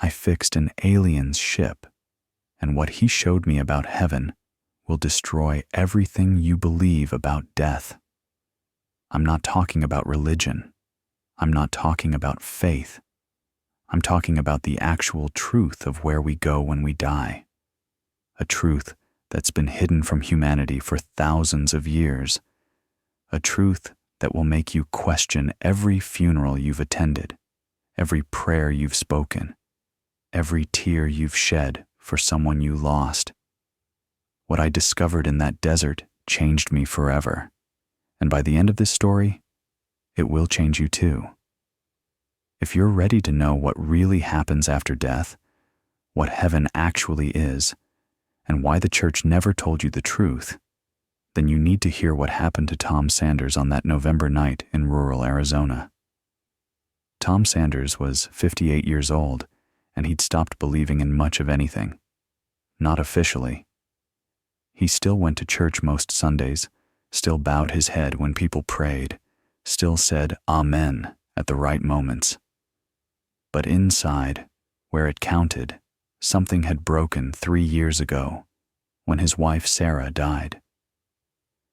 I fixed an alien's ship, and what he showed me about heaven will destroy everything you believe about death. I'm not talking about religion. I'm not talking about faith. I'm talking about the actual truth of where we go when we die. A truth that's been hidden from humanity for thousands of years. A truth that will make you question every funeral you've attended, every prayer you've spoken, every tear you've shed for someone you lost. What I discovered in that desert changed me forever, and by the end of this story, it will change you too. If you're ready to know what really happens after death, what heaven actually is, and why the church never told you the truth, then you need to hear what happened to Tom Sanders on that November night in rural Arizona. Tom Sanders was 58 years old, and he'd stopped believing in much of anything. Not officially. He still went to church most Sundays, still bowed his head when people prayed, still said Amen at the right moments. But inside, where it counted, something had broken 3 years ago, when his wife Sarah died.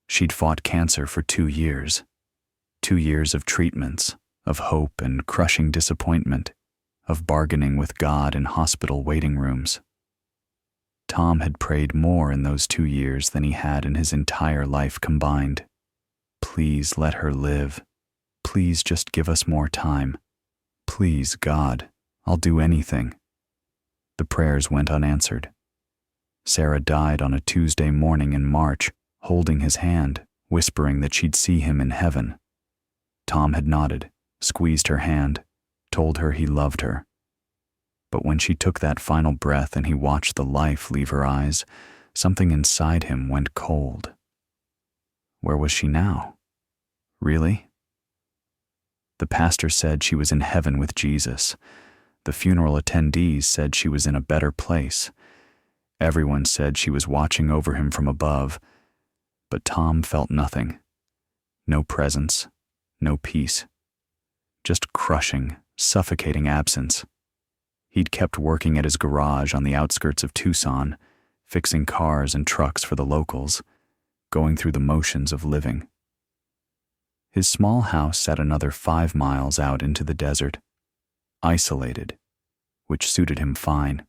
She'd fought cancer for 2 years. 2 years of treatments, of hope and crushing disappointment, of bargaining with God in hospital waiting rooms. Tom had prayed more in those 2 years than he had in his entire life combined. Please let her live. Please just give us more time. Please, God, I'll do anything. The prayers went unanswered. Sarah died on a Tuesday morning in March, holding his hand, whispering that she'd see him in heaven. Tom had nodded, squeezed her hand, told her he loved her. But when she took that final breath and he watched the life leave her eyes, something inside him went cold. Where was she now? Really? The pastor said she was in heaven with Jesus. The funeral attendees said she was in a better place. Everyone said she was watching over him from above. But Tom felt nothing. No presence, no peace. Just crushing, suffocating absence. He'd kept working at his garage on the outskirts of Tucson, fixing cars and trucks for the locals, going through the motions of living. His small house sat another 5 miles out into the desert, isolated, which suited him fine.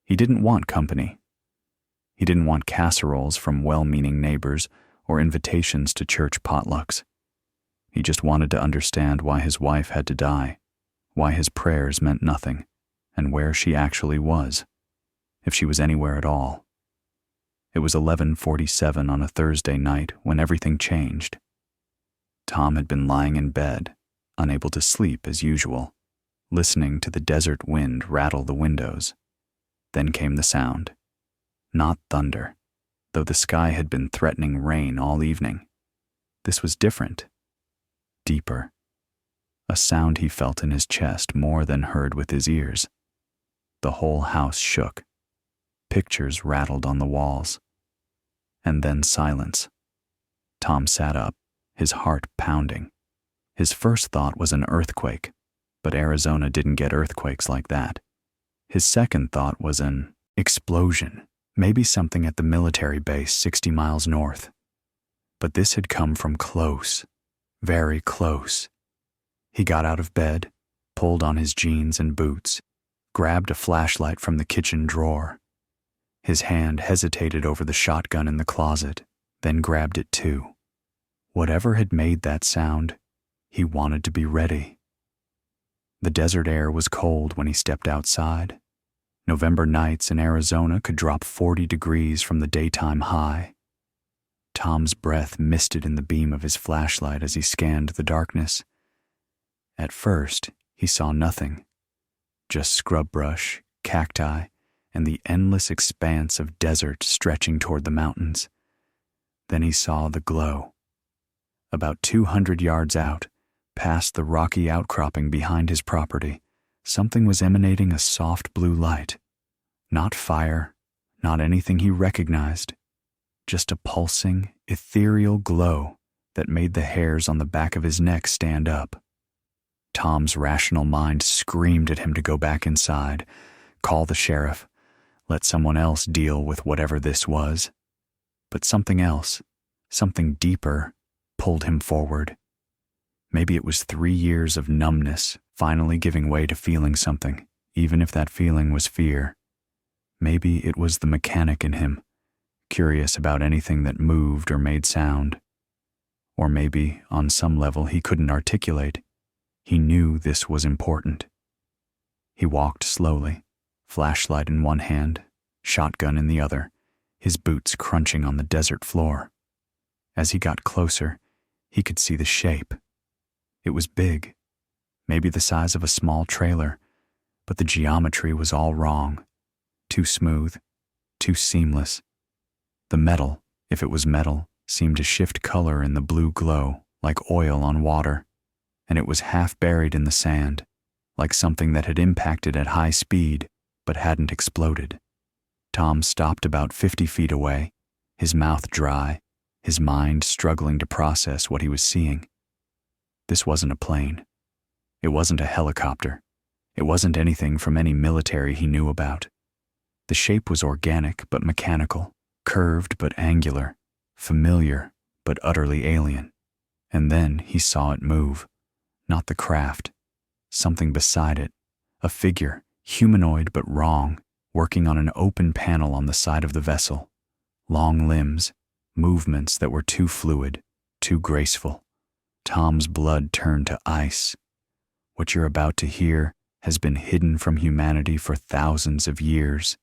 He didn't want company. He didn't want casseroles from well-meaning neighbors or invitations to church potlucks. He just wanted to understand why his wife had to die, why his prayers meant nothing, and where she actually was, if she was anywhere at all. It was 11:47 on a Thursday night when everything changed. Tom had been lying in bed, unable to sleep as usual, listening to the desert wind rattle the windows. Then came the sound. Not thunder, though the sky had been threatening rain all evening. This was different, deeper. A sound he felt in his chest more than heard with his ears. The whole house shook. Pictures rattled on the walls. And then silence. Tom sat up, his heart pounding. His first thought was an earthquake, but Arizona didn't get earthquakes like that. His second thought was an explosion, maybe something at the military base 60 miles north. But this had come from close, very close. He got out of bed, pulled on his jeans and boots, grabbed a flashlight from the kitchen drawer. His hand hesitated over the shotgun in the closet, then grabbed it too. Whatever had made that sound, he wanted to be ready. The desert air was cold when he stepped outside. November nights in Arizona could drop 40 degrees from the daytime high. Tom's breath misted in the beam of his flashlight as he scanned the darkness. At first, he saw nothing, just scrub brush, cacti, and the endless expanse of desert stretching toward the mountains. Then he saw the glow. About 200 yards out, past the rocky outcropping behind his property, something was emanating a soft blue light. Not fire, not anything he recognized, just a pulsing, ethereal glow that made the hairs on the back of his neck stand up. Tom's rational mind screamed at him to go back inside, call the sheriff, let someone else deal with whatever this was. But something else, something deeper, pulled him forward. Maybe it was 3 years of numbness finally giving way to feeling something, even if that feeling was fear. Maybe it was the mechanic in him, curious about anything that moved or made sound. Or maybe, on some level he couldn't articulate, he knew this was important. He walked slowly, flashlight in one hand, shotgun in the other, his boots crunching on the desert floor. As he got closer, he could see the shape. It was big, maybe the size of a small trailer, but the geometry was all wrong. Too smooth, too seamless. The metal, if it was metal, seemed to shift color in the blue glow, like oil on water, and it was half buried in the sand, like something that had impacted at high speed but hadn't exploded. Tom stopped about 50 feet away, his mouth dry, his mind struggling to process what he was seeing. This wasn't a plane. It wasn't a helicopter. It wasn't anything from any military he knew about. The shape was organic but mechanical, curved but angular, familiar but utterly alien. And then he saw it move. Not the craft. Something beside it. A figure, humanoid but wrong, working on an open panel on the side of the vessel. Long limbs, movements that were too fluid, too graceful. Tom's blood turned to ice. What you're about to hear has been hidden from humanity for thousands of years.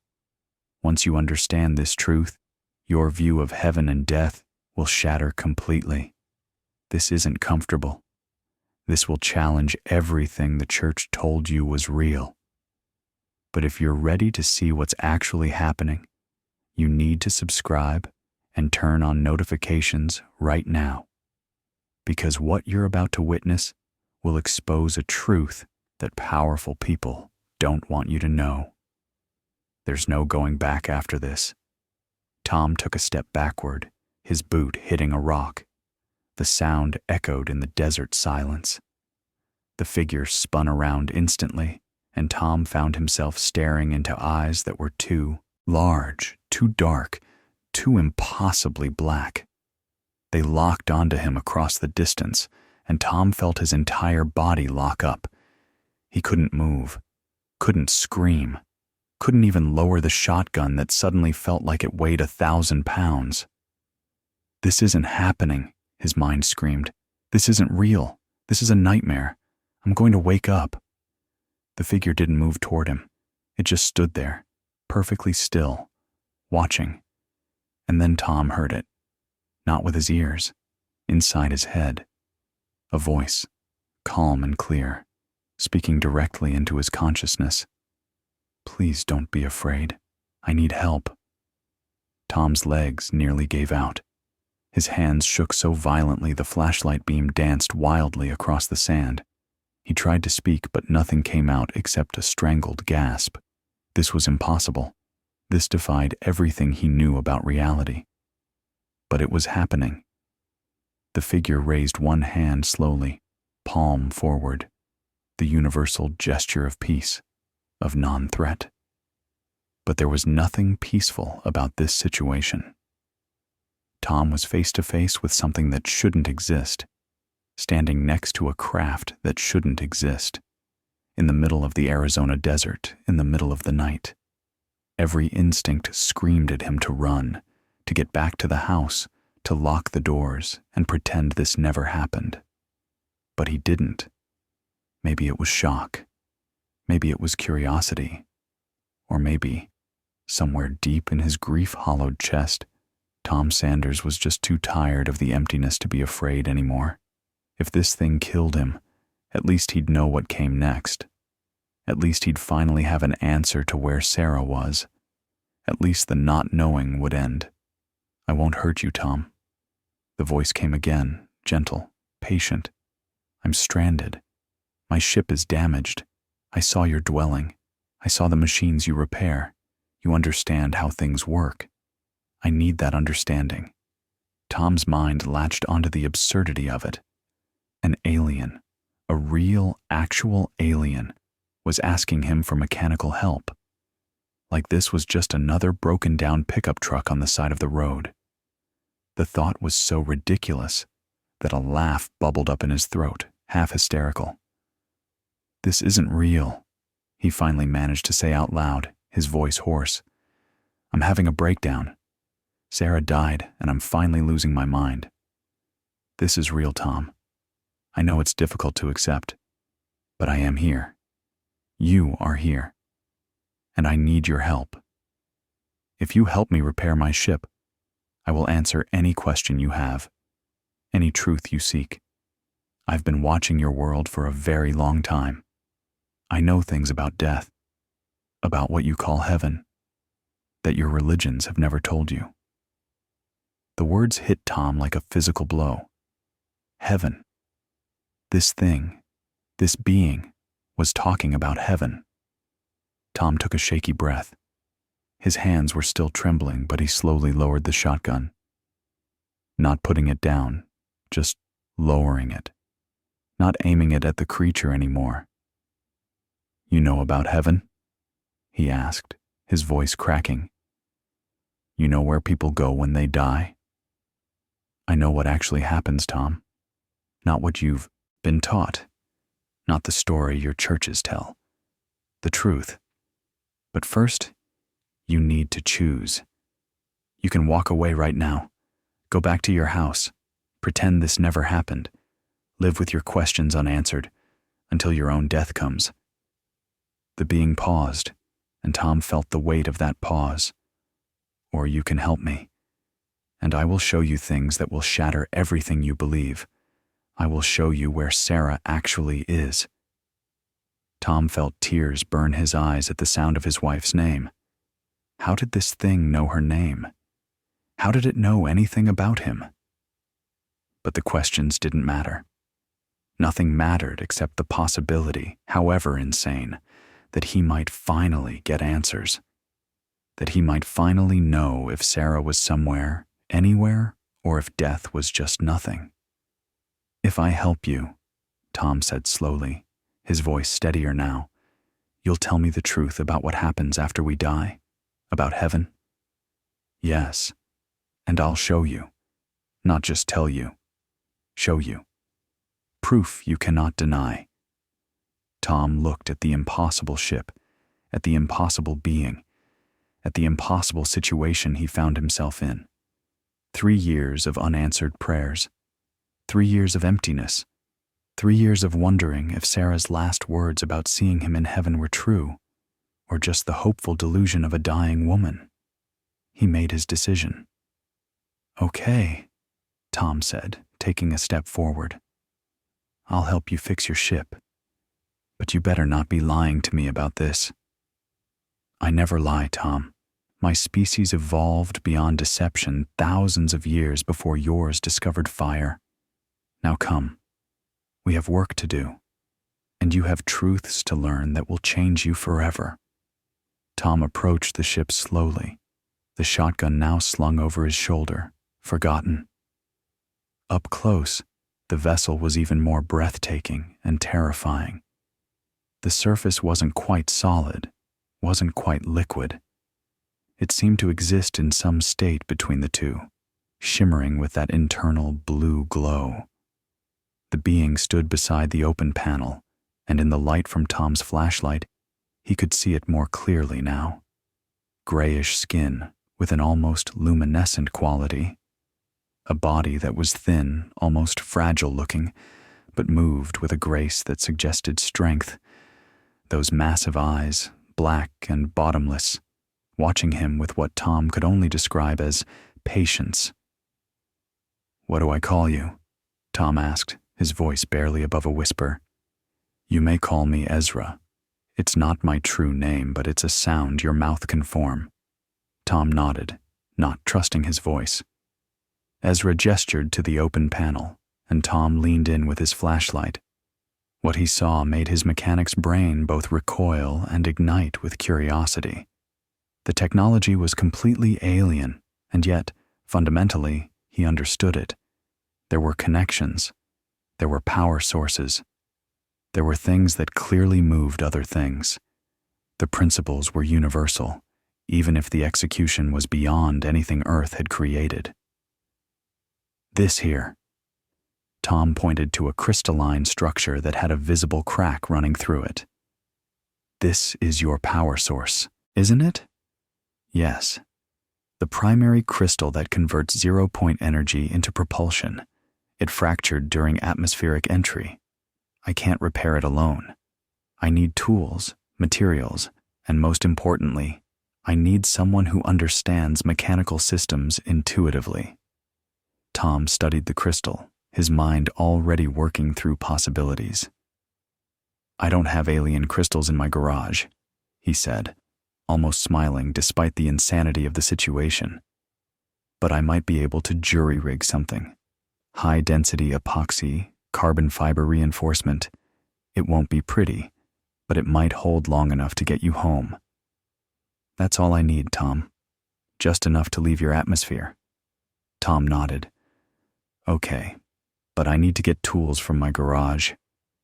Once you understand this truth, your view of heaven and death will shatter completely. This isn't comfortable. This will challenge everything the church told you was real. But if you're ready to see what's actually happening, you need to subscribe and turn on notifications right now. Because what you're about to witness will expose a truth that powerful people don't want you to know. There's no going back after this. Tom took a step backward, his boot hitting a rock. The sound echoed in the desert silence. The figure spun around instantly, and Tom found himself staring into eyes that were too large, too dark, too impossibly black. They locked onto him across the distance, and Tom felt his entire body lock up. He couldn't move, couldn't scream, couldn't even lower the shotgun that suddenly felt like it weighed 1,000 pounds. This isn't happening, his mind screamed. This isn't real. This is a nightmare. I'm going to wake up. The figure didn't move toward him. It just stood there, perfectly still, watching. And then Tom heard it. Not with his ears, inside his head. A voice, calm and clear, speaking directly into his consciousness. Please don't be afraid. I need help. Tom's legs nearly gave out. His hands shook so violently the flashlight beam danced wildly across the sand. He tried to speak, but nothing came out except a strangled gasp. This was impossible. This defied everything he knew about reality. But it was happening. The figure raised one hand slowly, palm forward, the universal gesture of peace, of non-threat. But there was nothing peaceful about this situation. Tom was face to face with something that shouldn't exist, standing next to a craft that shouldn't exist, in the middle of the Arizona desert, in the middle of the night. Every instinct screamed at him to run, to get back to the house, to lock the doors and pretend this never happened. But he didn't. Maybe it was shock. Maybe it was curiosity. Or maybe, somewhere deep in his grief-hollowed chest, Tom Sanders was just too tired of the emptiness to be afraid anymore. If this thing killed him, at least he'd know what came next. At least he'd finally have an answer to where Sarah was. At least the not knowing would end. I won't hurt you, Tom. The voice came again, gentle, patient. I'm stranded. My ship is damaged. I saw your dwelling. I saw the machines you repair. You understand how things work. I need that understanding. Tom's mind latched onto the absurdity of it. An alien, A real, actual alien was asking him for mechanical help. Like this was just another broken-down pickup truck on the side of the road. The thought was so ridiculous that a laugh bubbled up in his throat, half hysterical. "This isn't real," he finally managed to say out loud, his voice hoarse. "I'm having a breakdown. Sarah died, and I'm finally losing my mind. This is real, Tom. I know it's difficult to accept, but I am here. You are here. And I need your help. If you help me repair my ship, I will answer any question you have, any truth you seek. I've been watching your world for a very long time. I know things about death, about what you call heaven, that your religions have never told you." The words hit Tom like a physical blow. Heaven. This thing, this being, was talking about heaven. Tom took a shaky breath. His hands were still trembling, but he slowly lowered the shotgun. Not putting it down, just lowering it. Not aiming it at the creature anymore. "You know about heaven?" he asked, his voice cracking. "You know where people go when they die?" "I know what actually happens, Tom. Not what you've been taught. Not the story your churches tell. The truth. But first, you need to choose. You can walk away right now. Go back to your house. Pretend this never happened. Live with your questions unanswered until your own death comes." The being paused, and Tom felt the weight of that pause. "Or you can help me, and I will show you things that will shatter everything you believe. I will show you where Sarah actually is." Tom felt tears burn his eyes at the sound of his wife's name. How did this thing know her name? How did it know anything about him? But the questions didn't matter. Nothing mattered except the possibility, however insane, that he might finally get answers. That he might finally know if Sarah was somewhere, anywhere, or if death was just nothing. "If I help you," Tom said slowly, his voice steadier now, "you'll tell me the truth about what happens after we die? About heaven?" "Yes, and I'll show you. Not just tell you. Show you. Proof you cannot deny." Tom looked at the impossible ship, at the impossible being, at the impossible situation he found himself in. 3 years of unanswered prayers. 3 years of emptiness. 3 years of wondering if Sarah's last words about seeing him in heaven were true, or just the hopeful delusion of a dying woman. He made his decision. "Okay," Tom said, taking a step forward. "I'll help you fix your ship. But you better not be lying to me about this." "I never lie, Tom. My species evolved beyond deception thousands of years before yours discovered fire. Now come. We have work to do, and you have truths to learn that will change you forever." Tom approached the ship slowly, the shotgun now slung over his shoulder, forgotten. Up close, the vessel was even more breathtaking and terrifying. The surface wasn't quite solid, wasn't quite liquid. It seemed to exist in some state between the two, shimmering with that internal blue glow. The being stood beside the open panel, and in the light from Tom's flashlight, he could see it more clearly now. Grayish skin with an almost luminescent quality. A body that was thin, almost fragile-looking, but moved with a grace that suggested strength. Those massive eyes, black and bottomless, watching him with what Tom could only describe as patience. "What do I call you?" Tom asked, his voice barely above a whisper. "You may call me Ezra. It's not my true name, but it's a sound your mouth can form." Tom nodded, not trusting his voice. Ezra gestured to the open panel, and Tom leaned in with his flashlight. What he saw made his mechanic's brain both recoil and ignite with curiosity. The technology was completely alien, and yet, fundamentally, he understood it. There were connections. There were power sources. There were things that clearly moved other things. The principles were universal, even if the execution was beyond anything Earth had created. This here. Tom pointed to a crystalline structure that had a visible crack running through it. This is your power source, isn't it? Yes. The primary crystal that converts zero-point energy into propulsion. It fractured during atmospheric entry. I can't repair it alone. I need tools, materials, and most importantly, I need someone who understands mechanical systems intuitively. Tom studied the crystal, his mind already working through possibilities. I don't have alien crystals in my garage, he said, almost smiling despite the insanity of the situation. But I might be able to jury-rig something. High-density epoxy, carbon fiber reinforcement. It won't be pretty, but it might hold long enough to get you home. That's all I need, Tom. Just enough to leave your atmosphere. Tom nodded. Okay, but I need to get tools from my garage,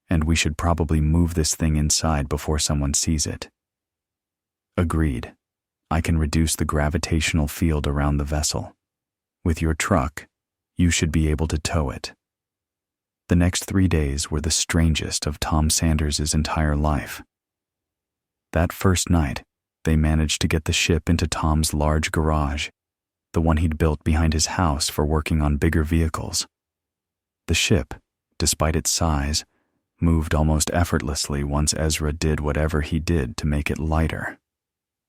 and we should probably move this thing inside before someone sees it. Agreed. I can reduce the gravitational field around the vessel. With your truck, you should be able to tow it. The next 3 days were the strangest of Tom Sanders' entire life. That first night, they managed to get the ship into Tom's large garage, the one he'd built behind his house for working on bigger vehicles. The ship, despite its size, moved almost effortlessly once Ezra did whatever he did to make it lighter.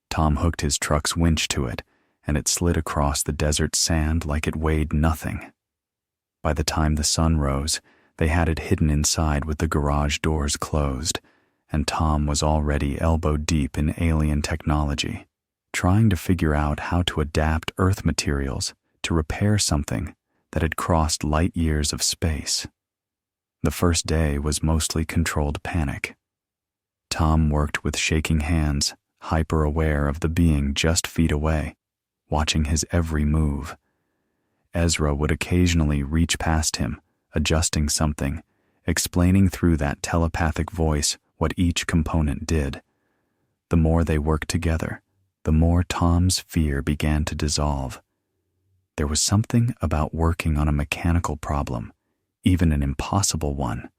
Tom hooked his truck's winch to it, and it slid across the desert sand like it weighed nothing. By the time the sun rose, they had it hidden inside with the garage doors closed, and Tom was already elbow-deep in alien technology, trying to figure out how to adapt Earth materials to repair something that had crossed light years of space. The first day was mostly controlled panic. Tom worked with shaking hands, hyper-aware of the being just feet away, watching his every move. Ezra would occasionally reach past him, adjusting something, explaining through that telepathic voice what each component did. The more they worked together, the more Tom's fear began to dissolve. There was something about working on a mechanical problem, even an impossible one,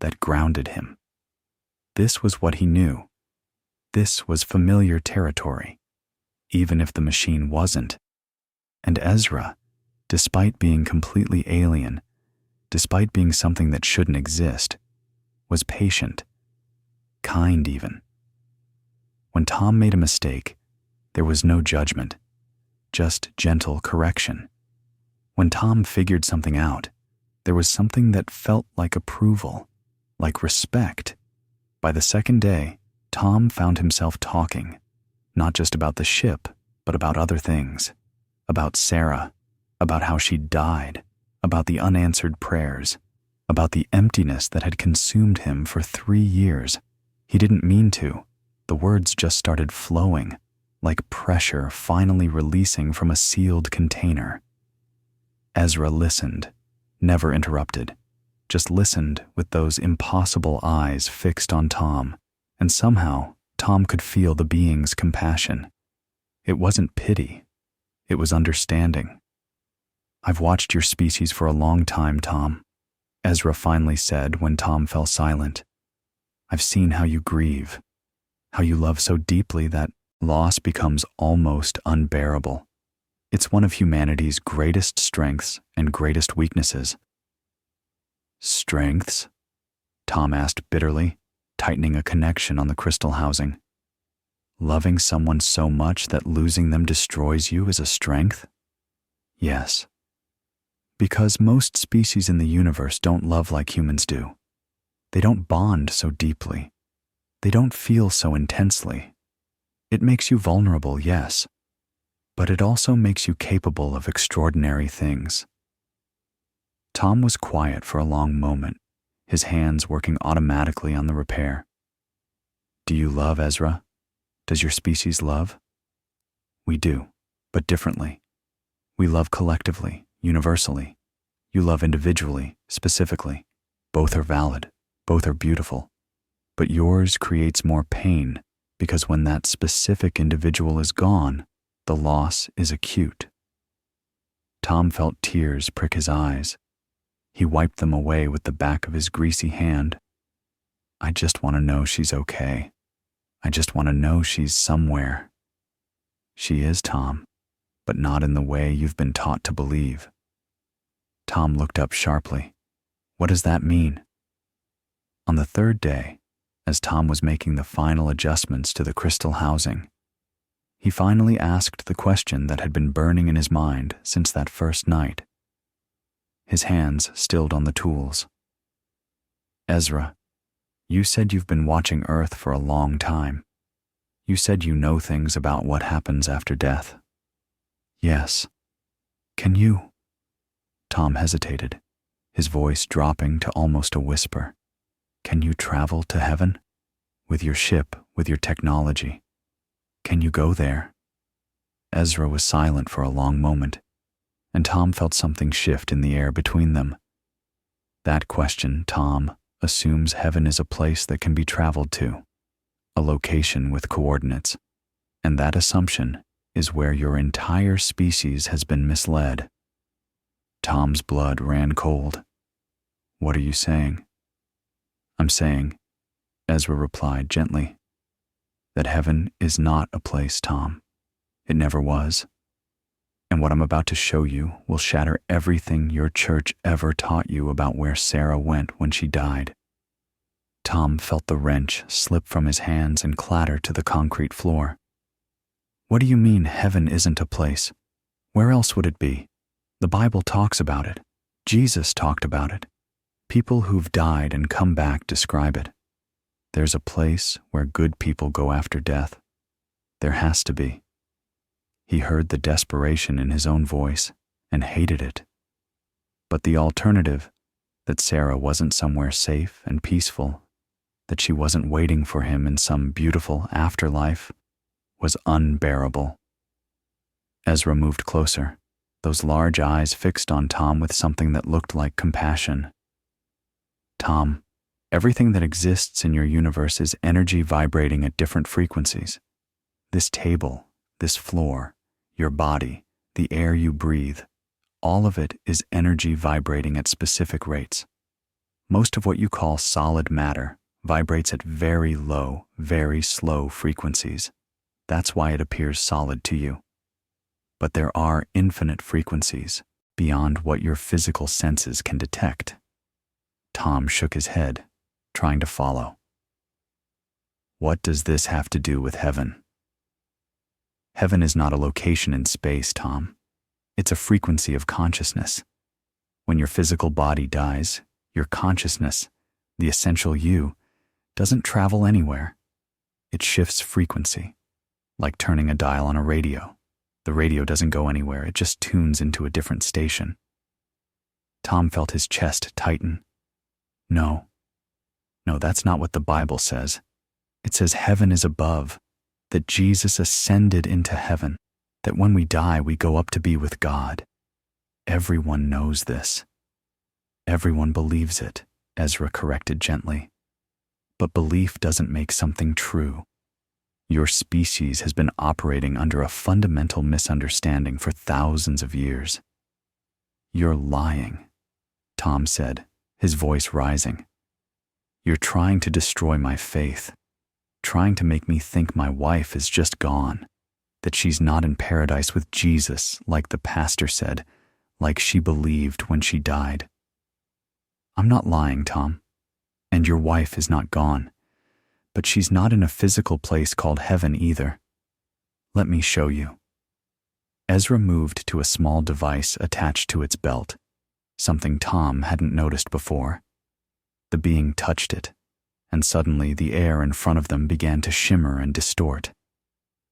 that grounded him. This was what he knew. This was familiar territory, even if the machine wasn't. And Ezra, despite being completely alien, despite being something that shouldn't exist, was patient, kind even. When Tom made a mistake, there was no judgment, just gentle correction. When Tom figured something out, there was something that felt like approval, like respect. By the second day, Tom found himself talking, not just about the ship, but about other things, about Sarah, about how she died, about the unanswered prayers, about the emptiness that had consumed him for 3 years. He didn't mean to. The words just started flowing, like pressure finally releasing from a sealed container. Ezra listened, never interrupted, just listened with those impossible eyes fixed on Tom, and somehow Tom could feel the being's compassion. It wasn't pity, it was understanding. "I've watched your species for a long time, Tom," Ezra finally said when Tom fell silent. "I've seen how you grieve, how you love so deeply that loss becomes almost unbearable. It's one of humanity's greatest strengths and greatest weaknesses." "Strengths?" Tom asked bitterly, tightening a connection on the crystal housing. "Loving someone so much that losing them destroys you is a strength?" "Yes. Because most species in the universe don't love like humans do. They don't bond so deeply. They don't feel so intensely. It makes you vulnerable, yes, but it also makes you capable of extraordinary things." Tom was quiet for a long moment, his hands working automatically on the repair. "Do you love, Ezra? Does your species love?" "We do, but differently. We love collectively, universally. You love individually, specifically. Both are valid. Both are beautiful. But yours creates more pain because when that specific individual is gone, the loss is acute. Tom felt tears prick his eyes. He wiped them away with the back of his greasy hand. I just want to know she's okay. I just want to know she's somewhere. She is, Tom, but not in the way you've been taught to believe. Tom looked up sharply. What does that mean? On the third day, as Tom was making the final adjustments to the crystal housing, he finally asked the question that had been burning in his mind since that first night. His hands stilled on the tools. Ezra, you said you've been watching Earth for a long time. You said you know things about what happens after death. Yes. Can you? Tom hesitated, his voice dropping to almost a whisper. Can you travel to heaven? With your ship, with your technology? Can you go there? Ezra was silent for a long moment, and Tom felt something shift in the air between them. That question, Tom, assumes heaven is a place that can be traveled to, a location with coordinates, and that assumption is where your entire species has been misled. Tom's blood ran cold. What are you saying? I'm saying, Ezra replied gently, that heaven is not a place, Tom. It never was. And what I'm about to show you will shatter everything your church ever taught you about where Sarah went when she died. Tom felt the wrench slip from his hands and clatter to the concrete floor. What do you mean heaven isn't a place? Where else would it be? The Bible talks about it. Jesus talked about it. People who've died and come back describe it. There's a place where good people go after death. There has to be. He heard the desperation in his own voice and hated it. But the alternative, that Sarah wasn't somewhere safe and peaceful, that she wasn't waiting for him in some beautiful afterlife, was unbearable. Ezra moved closer, those large eyes fixed on Tom with something that looked like compassion. Tom, everything that exists in your universe is energy vibrating at different frequencies. This table, this floor, your body, the air you breathe, all of it is energy vibrating at specific rates. Most of what you call solid matter vibrates at very low, very slow frequencies. That's why it appears solid to you. But there are infinite frequencies beyond what your physical senses can detect. Tom shook his head, trying to follow. What does this have to do with heaven? Heaven is not a location in space, Tom. It's a frequency of consciousness. When your physical body dies, your consciousness, the essential you, doesn't travel anywhere. It shifts frequency, like turning a dial on a radio. The radio doesn't go anywhere, it just tunes into a different station. Tom felt his chest tighten. No, that's not what the Bible says. It says heaven is above, that Jesus ascended into heaven, that when we die, we go up to be with God. Everyone knows this. Everyone believes it, Ezra corrected gently. But belief doesn't make something true. Your species has been operating under a fundamental misunderstanding for thousands of years. You're lying, Tom said, his voice rising. You're trying to destroy my faith, trying to make me think my wife is just gone, that she's not in paradise with Jesus, like the pastor said, like she believed when she died. I'm not lying, Tom, and your wife is not gone, but she's not in a physical place called heaven either. Let me show you. Ezra moved to a small device attached to its belt, something Tom hadn't noticed before. The being touched it, and suddenly the air in front of them began to shimmer and distort.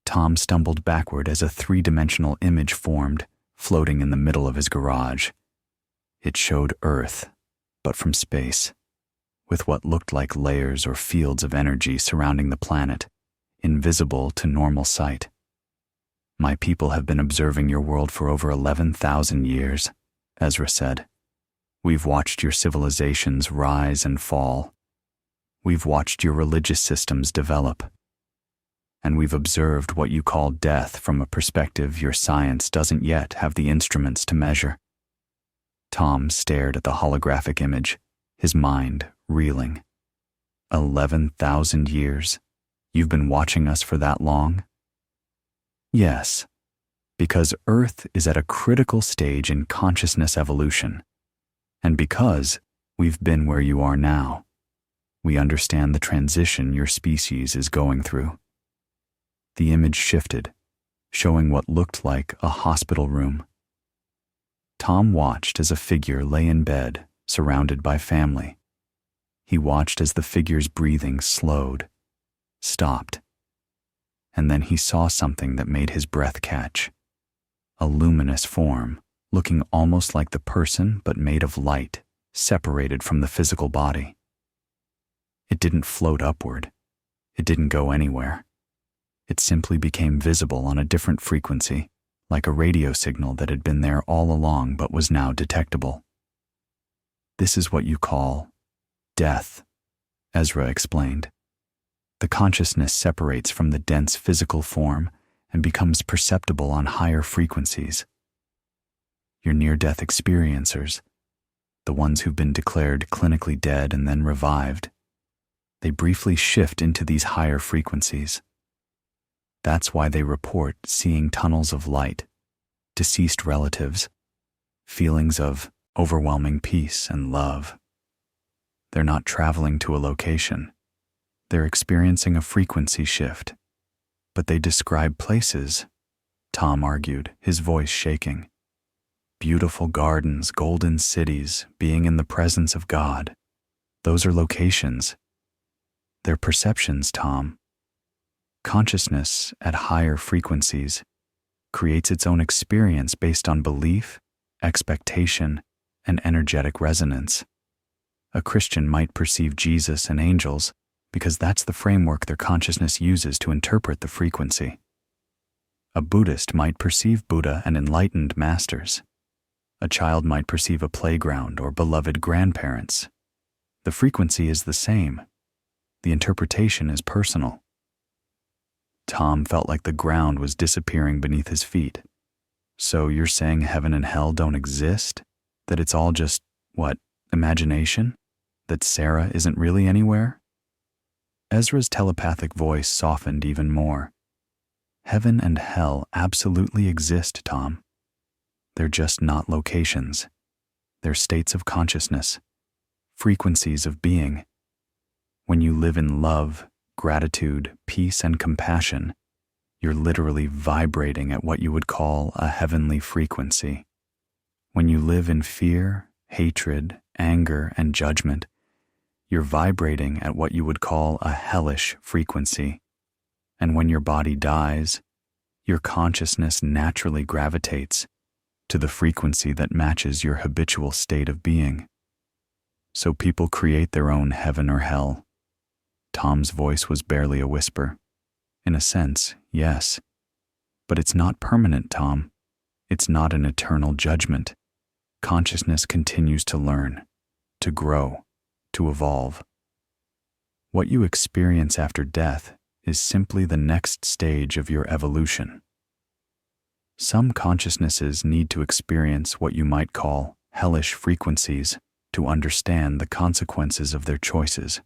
Tom stumbled backward as a three-dimensional image formed, floating in the middle of his garage. It showed Earth, but from space, with what looked like layers or fields of energy surrounding the planet, invisible to normal sight. My people have been observing your world for over 11,000 years, Ezra said. We've watched your civilizations rise and fall. We've watched your religious systems develop, and we've observed what you call death from a perspective your science doesn't yet have the instruments to measure. Tom stared at the holographic image, his mind reeling. 11,000 years? You've been watching us for that long? Yes, because Earth is at a critical stage in consciousness evolution, and because we've been where you are now, we understand the transition your species is going through. The image shifted, showing what looked like a hospital room. Tom watched as a figure lay in bed, surrounded by family. He watched as the figure's breathing slowed, stopped, and then he saw something that made his breath catch. A luminous form, looking almost like the person but made of light, separated from the physical body. It didn't float upward. It didn't go anywhere. It simply became visible on a different frequency, like a radio signal that had been there all along but was now detectable. This is what you call death, Ezra explained. The consciousness separates from the dense physical form and becomes perceptible on higher frequencies. Your near-death experiencers, the ones who've been declared clinically dead and then revived, they briefly shift into these higher frequencies. That's why they report seeing tunnels of light, deceased relatives, feelings of overwhelming peace and love. They're not traveling to a location. They're experiencing a frequency shift. But they describe places, Tom argued, his voice shaking. Beautiful gardens, golden cities, being in the presence of God. Those are locations. They're perceptions, Tom. Consciousness at higher frequencies creates its own experience based on belief, expectation, and energetic resonance. A Christian might perceive Jesus and angels because that's the framework their consciousness uses to interpret the frequency. A Buddhist might perceive Buddha and enlightened masters. A child might perceive a playground or beloved grandparents. The frequency is the same. The interpretation is personal. Tom felt like the ground was disappearing beneath his feet. So you're saying heaven and hell don't exist? That it's all just, imagination? That Sarah isn't really anywhere? Ezra's telepathic voice softened even more. Heaven and hell absolutely exist, Tom. They're just not locations. They're states of consciousness, frequencies of being. When you live in love, gratitude, peace, and compassion, you're literally vibrating at what you would call a heavenly frequency. When you live in fear, hatred, anger, and judgment, you're vibrating at what you would call a hellish frequency. And when your body dies, your consciousness naturally gravitates to the frequency that matches your habitual state of being. So people create their own heaven or hell. Tom's voice was barely a whisper. In a sense, yes. But it's not permanent, Tom. It's not an eternal judgment. Consciousness continues to learn, to grow, to evolve. What you experience after death is simply the next stage of your evolution. Some consciousnesses need to experience what you might call hellish frequencies to understand the consequences of their choices.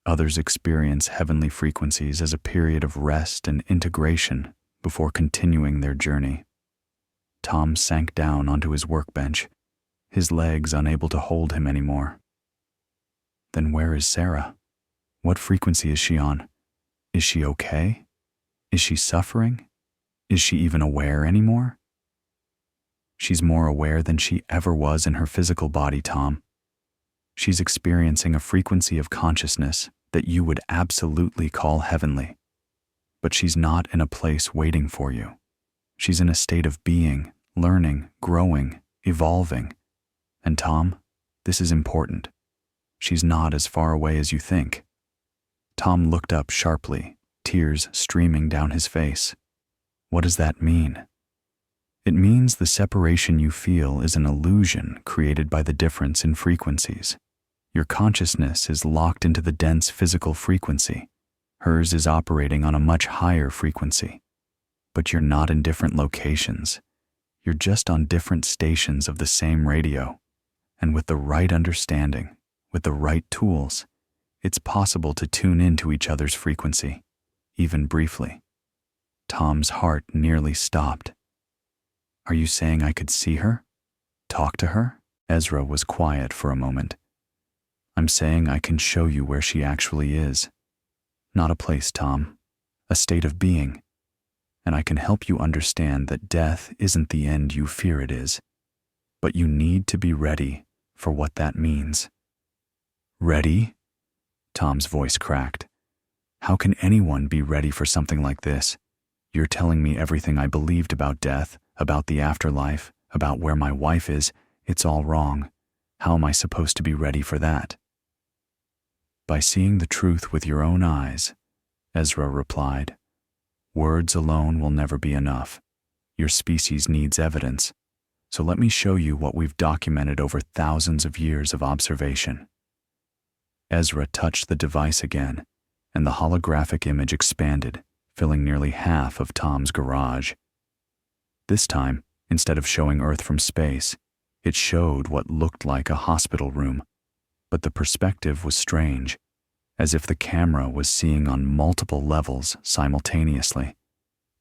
Others experience heavenly frequencies as a period of rest and integration before continuing their journey. Tom sank down onto his workbench, his legs unable to hold him anymore. Then where is Sarah? What frequency is she on? Is she okay? Is she suffering? Is she even aware anymore? She's more aware than she ever was in her physical body, Tom. She's experiencing a frequency of consciousness that you would absolutely call heavenly. But she's not in a place waiting for you. She's in a state of being, learning, growing, evolving. And Tom, this is important. She's not as far away as you think. Tom looked up sharply, tears streaming down his face. What does that mean? It means the separation you feel is an illusion created by the difference in frequencies. Your consciousness is locked into the dense physical frequency. Hers is operating on a much higher frequency. But you're not in different locations. You're just on different stations of the same radio. And with the right understanding, with the right tools, it's possible to tune into each other's frequency, even briefly. Tom's heart nearly stopped. Are you saying I could see her? Talk to her? Ezra was quiet for a moment. I'm saying I can show you where she actually is. Not a place, Tom. A state of being. And I can help you understand that death isn't the end you fear it is. But you need to be ready for what that means. Ready? Tom's voice cracked. How can anyone be ready for something like this? You're telling me everything I believed about death, about the afterlife, about where my wife is. It's all wrong. How am I supposed to be ready for that? By seeing the truth with your own eyes, Ezra replied. Words alone will never be enough. Your species needs evidence. So let me show you what we've documented over thousands of years of observation. Ezra touched the device again, and the holographic image expanded, filling nearly half of Tom's garage. This time, instead of showing Earth from space, it showed what looked like a hospital room, but the perspective was strange, as if the camera was seeing on multiple levels simultaneously.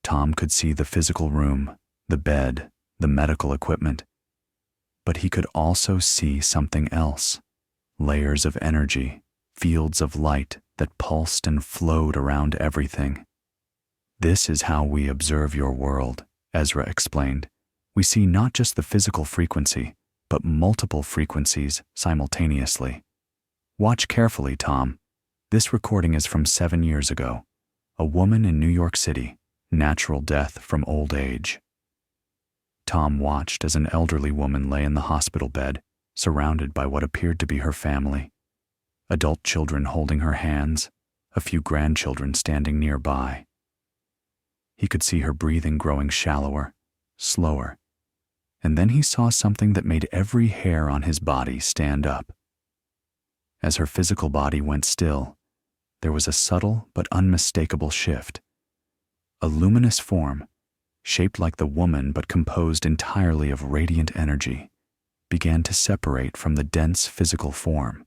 Tom could see the physical room, the bed, the medical equipment, but he could also see something else. Layers of energy, fields of light that pulsed and flowed around everything. This is how we observe your world, Ezra explained. We see not just the physical frequency, but multiple frequencies simultaneously. Watch carefully, Tom. This recording is from 7 years ago. A woman in New York City, natural death from old age. Tom watched as an elderly woman lay in the hospital bed, surrounded by what appeared to be her family. Adult children holding her hands, a few grandchildren standing nearby. He could see her breathing growing shallower, slower, and then he saw something that made every hair on his body stand up. As her physical body went still, there was a subtle but unmistakable shift. A luminous form, shaped like the woman but composed entirely of radiant energy, began to separate from the dense physical form.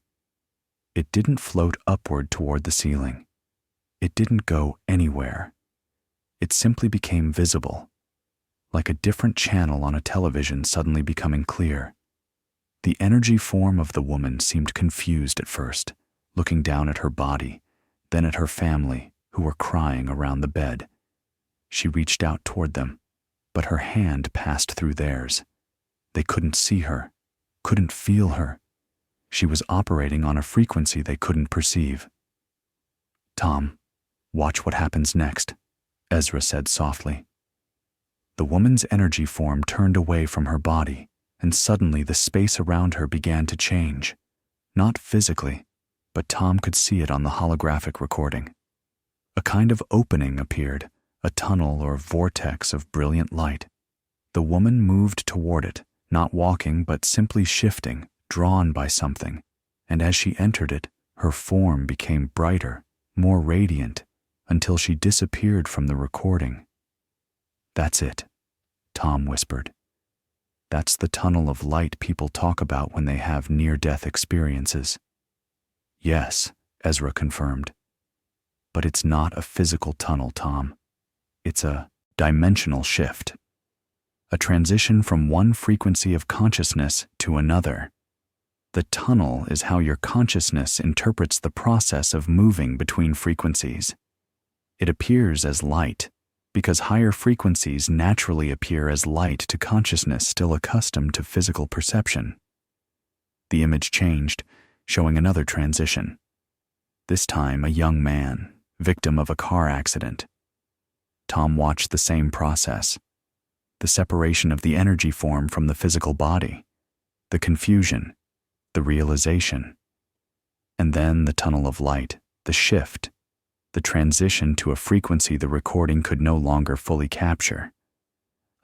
It didn't float upward toward the ceiling. It didn't go anywhere. It simply became visible, like a different channel on a television suddenly becoming clear. The energy form of the woman seemed confused at first, looking down at her body, then at her family, who were crying around the bed. She reached out toward them, but her hand passed through theirs. They couldn't see her, couldn't feel her. She was operating on a frequency they couldn't perceive. Tom, watch what happens next, Ezra said softly. The woman's energy form turned away from her body, and suddenly the space around her began to change. Not physically, but Tom could see it on the holographic recording. A kind of opening appeared, a tunnel or vortex of brilliant light. The woman moved toward it, not walking but simply shifting, drawn by something, and as she entered it, her form became brighter, more radiant, until she disappeared from the recording. That's it, Tom whispered. That's the tunnel of light people talk about when they have near-death experiences. Yes, Ezra confirmed. But it's not a physical tunnel, Tom. It's a dimensional shift. A transition from one frequency of consciousness to another. The tunnel is how your consciousness interprets the process of moving between frequencies. It appears as light, because higher frequencies naturally appear as light to consciousness still accustomed to physical perception. The image changed, showing another transition. This time a young man, victim of a car accident. Tom watched the same process. The separation of the energy form from the physical body, the confusion, the realization, and then the tunnel of light, the shift, the transition to a frequency the recording could no longer fully capture.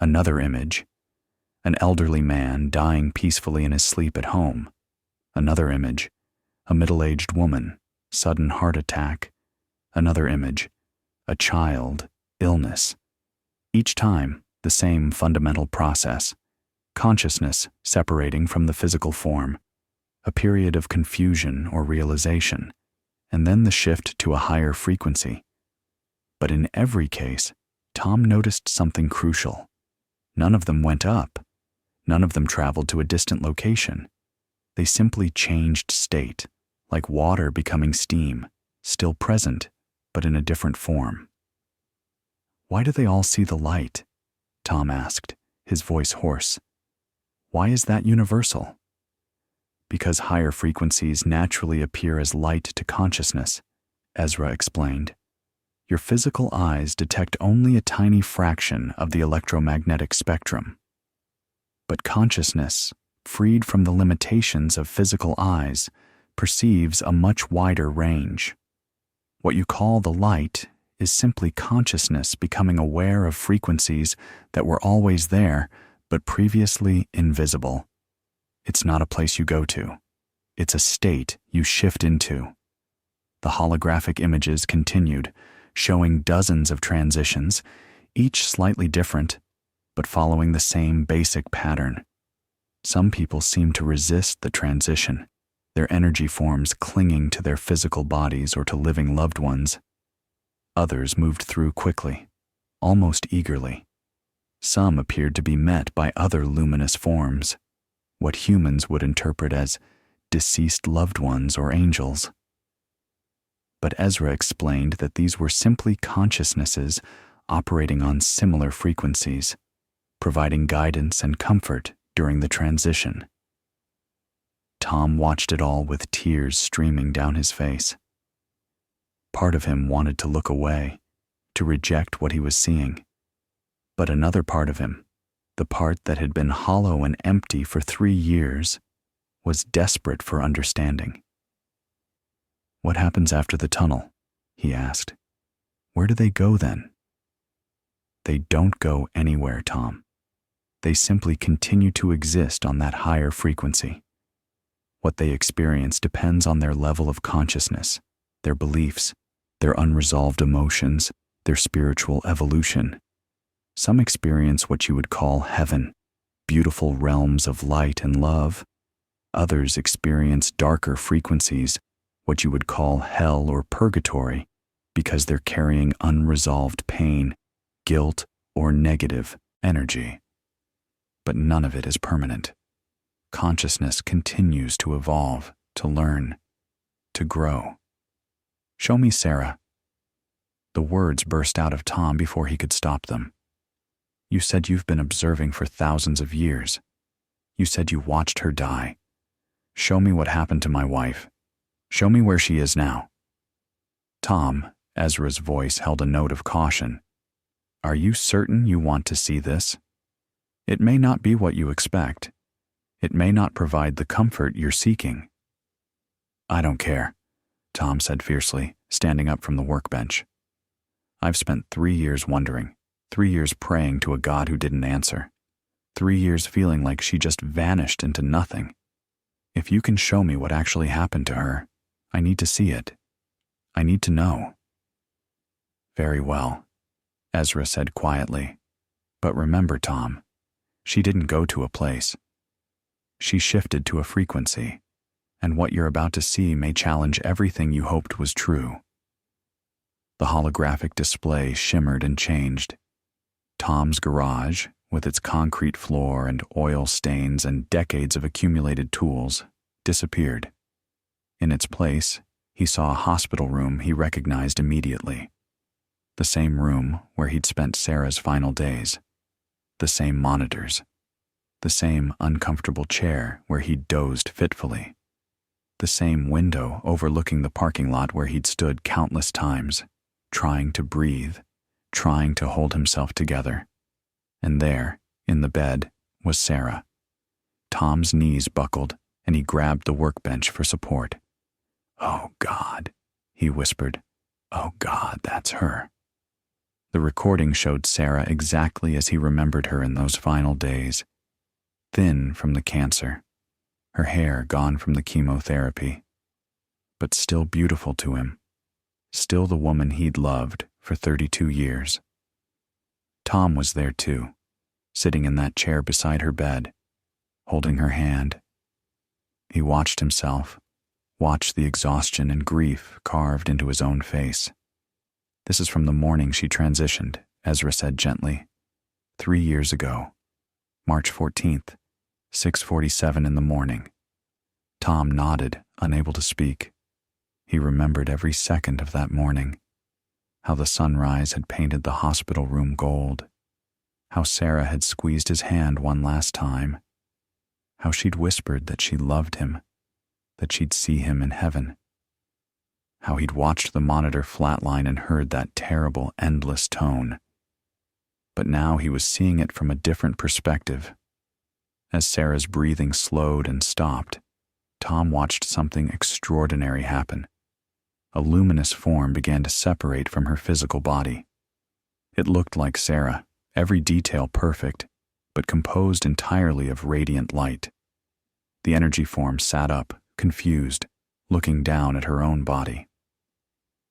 Another image, an elderly man dying peacefully in his sleep at home. Another image, a middle-aged woman, sudden heart attack. Another image, a child, illness. Each time, the same fundamental process, consciousness separating from the physical form, a period of confusion or realization, and then the shift to a higher frequency. But in every case, Tom noticed something crucial. None of them went up. None of them traveled to a distant location. They simply changed state, like water becoming steam, still present, but in a different form. "Why do they all see the light?" Tom asked, his voice hoarse. "Why is that universal?" "Because higher frequencies naturally appear as light to consciousness," Ezra explained. "Your physical eyes detect only a tiny fraction of the electromagnetic spectrum. But consciousness, freed from the limitations of physical eyes, perceives a much wider range. What you call the light is simply consciousness becoming aware of frequencies that were always there, but previously invisible. It's not a place you go to. It's a state you shift into." The holographic images continued, showing dozens of transitions, each slightly different, but following the same basic pattern. Some people seem to resist the transition, their energy forms clinging to their physical bodies or to living loved ones. Others moved through quickly, almost eagerly. Some appeared to be met by other luminous forms, what humans would interpret as deceased loved ones or angels. But Ezra explained that these were simply consciousnesses operating on similar frequencies, providing guidance and comfort during the transition. Tom watched it all with tears streaming down his face. Part of him wanted to look away, to reject what he was seeing. But another part of him, the part that had been hollow and empty for 3 years, was desperate for understanding. "What happens after the tunnel?" he asked. "Where do they go then?" "They don't go anywhere, Tom. They simply continue to exist on that higher frequency. What they experience depends on their level of consciousness, their beliefs, their unresolved emotions, their spiritual evolution. Some experience what you would call heaven, beautiful realms of light and love. Others experience darker frequencies, what you would call hell or purgatory, because they're carrying unresolved pain, guilt, or negative energy. But none of it is permanent. Consciousness continues to evolve, to learn, to grow. "Show me Sarah." The words burst out of Tom before he could stop them. "You said you've been observing for thousands of years. You said you watched her die. Show me what happened to my wife. Show me where she is now." "Tom," Ezra's voice held a note of caution. "Are you certain you want to see this? It may not be what you expect. It may not provide the comfort you're seeking." "I don't care," Tom said fiercely, standing up from the workbench. "I've spent 3 years wondering, 3 years praying to a God who didn't answer, 3 years feeling like she just vanished into nothing. If you can show me what actually happened to her, I need to see it. I need to know." "Very well," Ezra said quietly. "But remember, Tom, she didn't go to a place. She shifted to a frequency, and what you're about to see may challenge everything you hoped was true." The holographic display shimmered and changed. Tom's garage, with its concrete floor and oil stains and decades of accumulated tools, disappeared. In its place, he saw a hospital room he recognized immediately. The same room where he'd spent Sarah's final days. The same monitors. The same uncomfortable chair where he'd dozed fitfully. The same window overlooking the parking lot where he'd stood countless times, trying to breathe, trying to hold himself together. And there, in the bed, was Sarah. Tom's knees buckled, and he grabbed the workbench for support. "Oh, God," he whispered. "Oh, God, that's her." The recording showed Sarah exactly as he remembered her in those final days. Thin from the cancer, her hair gone from the chemotherapy, but still beautiful to him. Still the woman he'd loved for 32 years. Tom was there too, sitting in that chair beside her bed, holding her hand. He watched himself, watched the exhaustion and grief carved into his own face. "This is from the morning she transitioned," Ezra said gently. 3 years ago, March 14th, 6:47 in the morning. Tom nodded, unable to speak. He remembered every second of that morning, how the sunrise had painted the hospital room gold, how Sarah had squeezed his hand one last time, how she'd whispered that she loved him, that she'd see him in heaven, how he'd watched the monitor flatline and heard that terrible, endless tone. But now he was seeing it from a different perspective. As Sarah's breathing slowed and stopped, Tom watched something extraordinary happen. A luminous form began to separate from her physical body. It looked like Sarah, every detail perfect, but composed entirely of radiant light. The energy form sat up, confused, looking down at her own body.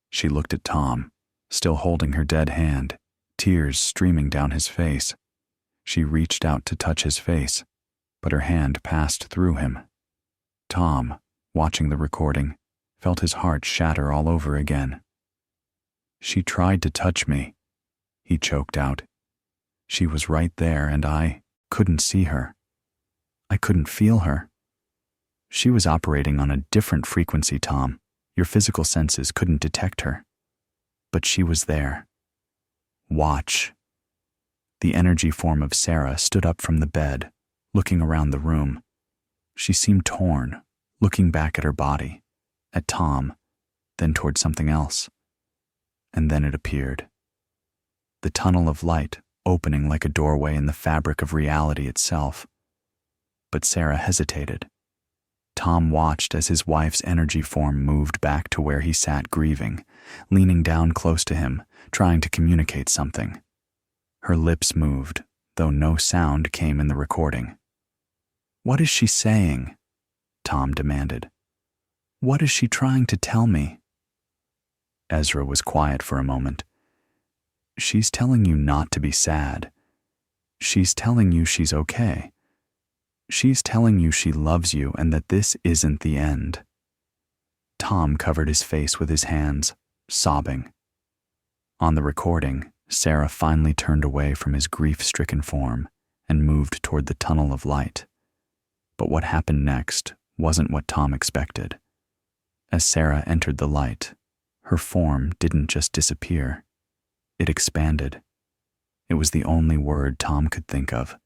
She looked at Tom, still holding her dead hand, tears streaming down his face. She reached out to touch his face, but her hand passed through him. Tom, watching the recording, felt his heart shatter all over again. "She tried to touch me," he choked out. "She was right there and I couldn't see her. I couldn't feel her. She was operating on a different frequency, Tom. Your physical senses couldn't detect her. But she was there. Watch." The energy form of Sarah stood up from the bed, looking around the room. She seemed torn, looking back at her body, at Tom, then toward something else. And then it appeared. The tunnel of light opening like a doorway in the fabric of reality itself. But Sarah hesitated. Tom watched as his wife's energy form moved back to where he sat grieving, leaning down close to him, trying to communicate something. Her lips moved, though no sound came in the recording. "What is she saying?" Tom demanded. "What is she trying to tell me?" Ezra was quiet for a moment. "She's telling you not to be sad. She's telling you she's okay. She's telling you she loves you and that this isn't the end." Tom covered his face with his hands, sobbing. On the recording, Sarah finally turned away from his grief-stricken form and moved toward the tunnel of light. But what happened next wasn't what Tom expected. As Sarah entered the light, her form didn't just disappear. It expanded. It was the only word Tom could think of.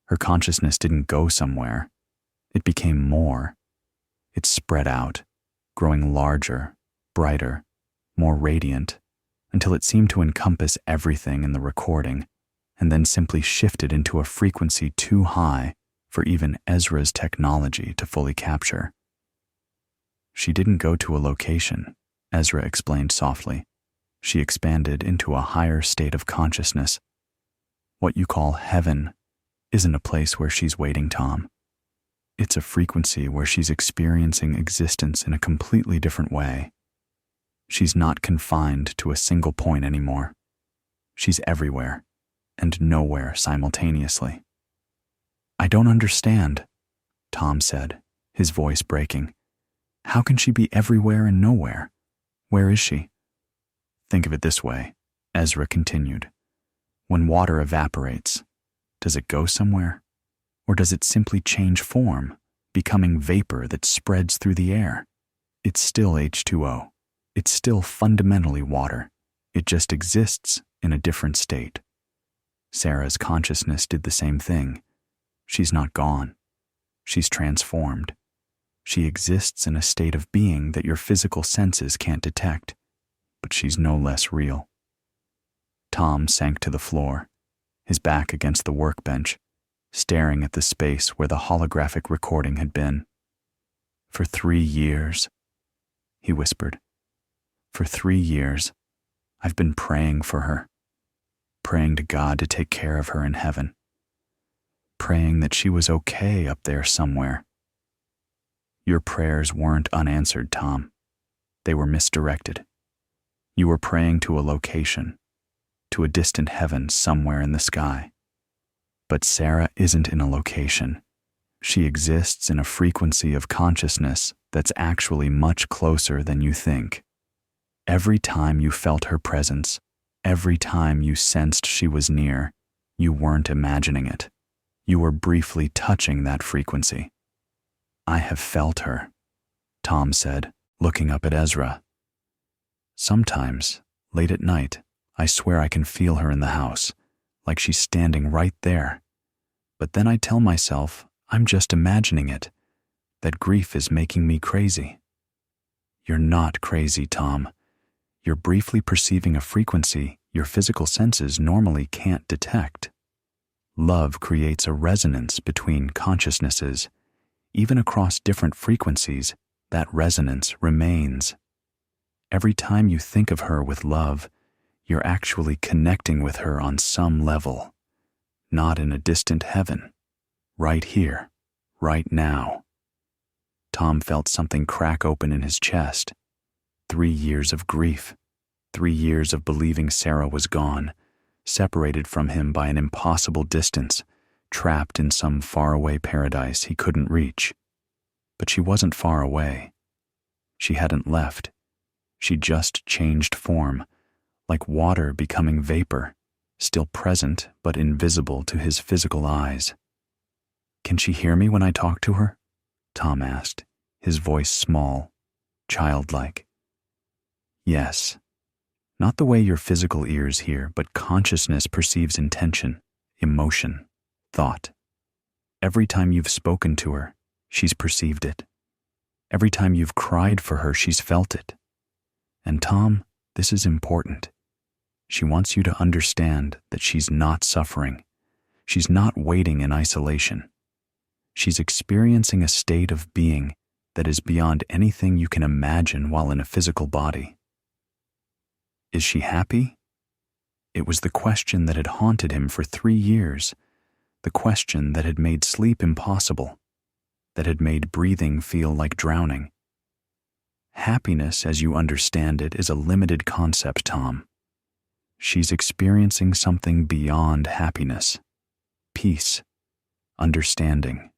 Her consciousness didn't go somewhere. It became more. It spread out, growing larger, brighter, more radiant, until it seemed to encompass everything in the recording, and then simply shifted into a frequency too high for even Ezra's technology to fully capture. "She didn't go to a location," Ezra explained softly. "She expanded into a higher state of consciousness. What you call heaven isn't a place where she's waiting, Tom. It's a frequency where she's experiencing existence in a completely different way. She's not confined to a single point anymore. She's everywhere and nowhere simultaneously." "I don't understand," Tom said, his voice breaking. "How can she be everywhere and nowhere? Where is she?" "Think of it this way," Ezra continued. "When water evaporates, does it go somewhere? Or does it simply change form, becoming vapor that spreads through the air? It's still H2O. It's still fundamentally water. It just exists in a different state." Sarah's consciousness did the same thing. She's not gone. She's transformed. She exists in a state of being that your physical senses can't detect, but she's no less real. Tom sank to the floor, his back against the workbench, staring at the space where the holographic recording had been. "For 3 years," he whispered. "For 3 years, I've been praying for her, praying to God to take care of her in heaven, praying that she was okay up there somewhere." "Your prayers weren't unanswered, Tom," They were misdirected. You were praying to a location, to a distant heaven somewhere in the sky. But Sarah isn't in a location. She exists in a frequency of consciousness that's actually much closer than you think. Every time you felt her presence, every time you sensed she was near, you weren't imagining it. You were briefly touching that frequency. I have felt her, Tom said, looking up at Ezra. Sometimes, late at night, I swear I can feel her in the house, like she's standing right there. But then I tell myself I'm just imagining it, that grief is making me crazy. You're not crazy, Tom. You're briefly perceiving a frequency your physical senses normally can't detect. Love creates a resonance between consciousnesses. Even across different frequencies, that resonance remains. Every time you think of her with love, you're actually connecting with her on some level, not in a distant heaven, right here, right now. Tom felt something crack open in his chest. 3 years of grief, 3 years of believing Sarah was gone, separated from him by an impossible distance, trapped in some faraway paradise he couldn't reach. But she wasn't far away. She hadn't left. She just changed form, like water becoming vapor, still present but invisible to his physical eyes. Can she hear me when I talk to her? Tom asked, his voice small, childlike. Yes. Not the way your physical ears hear, but consciousness perceives intention, emotion, thought. Every time you've spoken to her, she's perceived it. Every time you've cried for her, she's felt it. And Tom, this is important. She wants you to understand that she's not suffering. She's not waiting in isolation. She's experiencing a state of being that is beyond anything you can imagine while in a physical body. Is she happy? It was the question that had haunted him for 3 years, the question that had made sleep impossible, that had made breathing feel like drowning. Happiness, as you understand it, is a limited concept, Tom. She's experiencing something beyond happiness. Peace, understanding,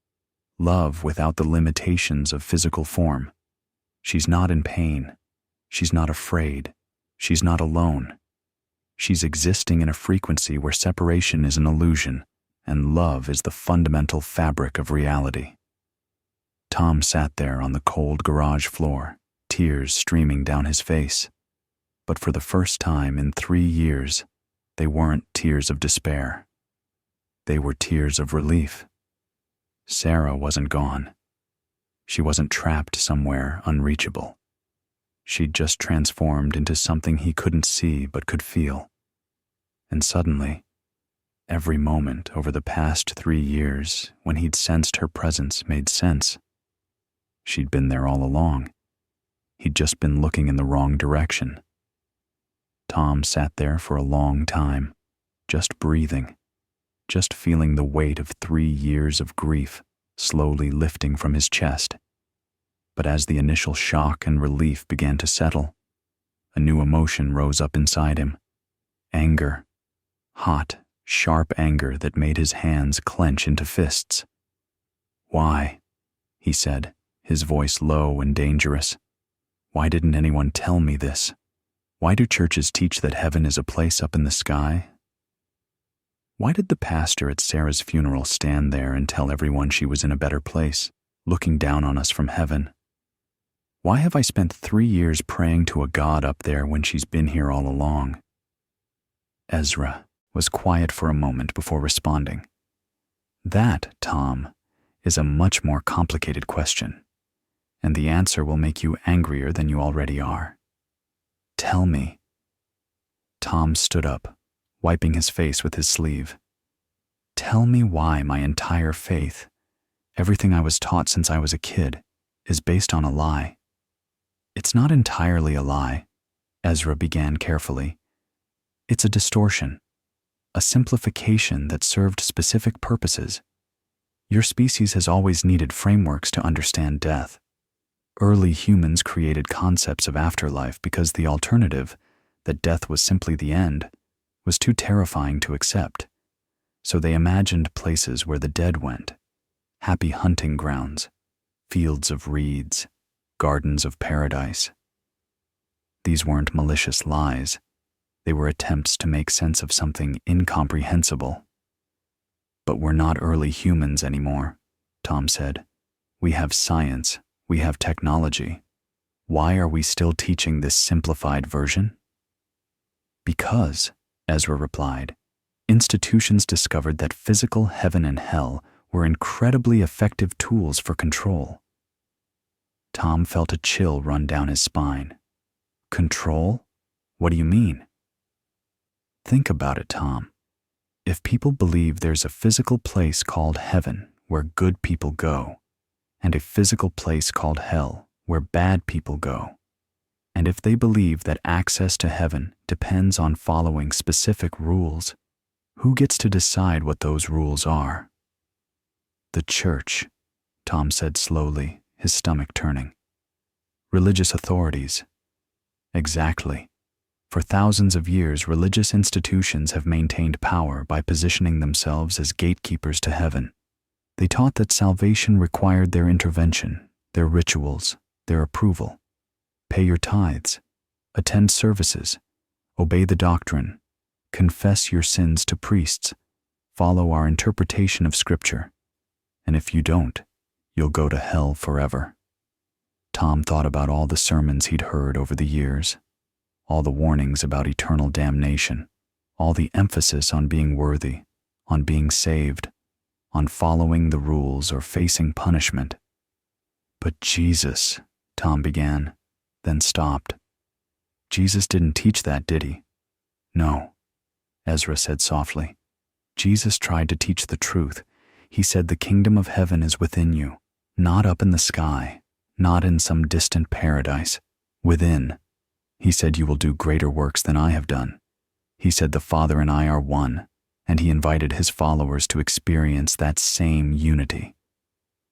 love without the limitations of physical form. She's not in pain. She's not afraid. She's not alone. She's existing in a frequency where separation is an illusion and love is the fundamental fabric of reality. Tom sat there on the cold garage floor, tears streaming down his face. But for the first time in 3 years, they weren't tears of despair. They were tears of relief. Sarah wasn't gone. She wasn't trapped somewhere unreachable. She'd just transformed into something he couldn't see but could feel. And suddenly, every moment over the past 3 years when he'd sensed her presence made sense. She'd been there all along. He'd just been looking in the wrong direction. Tom sat there for a long time, just breathing, just feeling the weight of 3 years of grief slowly lifting from his chest. But as the initial shock and relief began to settle, a new emotion rose up inside him. Anger. Hot, sharp anger that made his hands clench into fists. "Why?" he said, his voice low and dangerous. "Why didn't anyone tell me this? Why do churches teach that heaven is a place up in the sky? Why did the pastor at Sarah's funeral stand there and tell everyone she was in a better place, looking down on us from heaven? Why have I spent 3 years praying to a God up there when she's been here all along?" Ezra was quiet for a moment before responding. "That, Tom, is a much more complicated question, and the answer will make you angrier than you already are. Tell me." Tom stood up, wiping his face with his sleeve. "Tell me why my entire faith, everything I was taught since I was a kid, is based on a lie." "It's not entirely a lie," Ezra began carefully. "It's a distortion, a simplification that served specific purposes. Your species has always needed frameworks to understand death. Early humans created concepts of afterlife because the alternative, that death was simply the end, was too terrifying to accept. So they imagined places where the dead went, happy hunting grounds, fields of reeds, gardens of paradise. These weren't malicious lies. They were attempts to make sense of something incomprehensible. But we're not early humans anymore, Tom said. We have science. We have technology. Why are we still teaching this simplified version? Because, Ezra replied, institutions discovered that physical heaven and hell were incredibly effective tools for control. Tom felt a chill run down his spine. Control? What do you mean? Think about it, Tom. If people believe there's a physical place called heaven where good people go, and a physical place called hell where bad people go, and if they believe that access to heaven depends on following specific rules, who gets to decide what those rules are? The church, Tom said slowly, his stomach turning. Religious authorities. Exactly. For thousands of years, religious institutions have maintained power by positioning themselves as gatekeepers to heaven. They taught that salvation required their intervention, their rituals, their approval. Pay your tithes, attend services, obey the doctrine, confess your sins to priests, follow our interpretation of Scripture, and if you don't, you'll go to hell forever. Tom thought about all the sermons he'd heard over the years, all the warnings about eternal damnation, all the emphasis on being worthy, on being saved, on following the rules or facing punishment. But Jesus, Tom began, then stopped. Jesus didn't teach that, did he? No, Ezra said softly. Jesus tried to teach the truth. He said the kingdom of heaven is within you, not up in the sky, not in some distant paradise, within. He said you will do greater works than I have done. He said the Father and I are one, and he invited his followers to experience that same unity.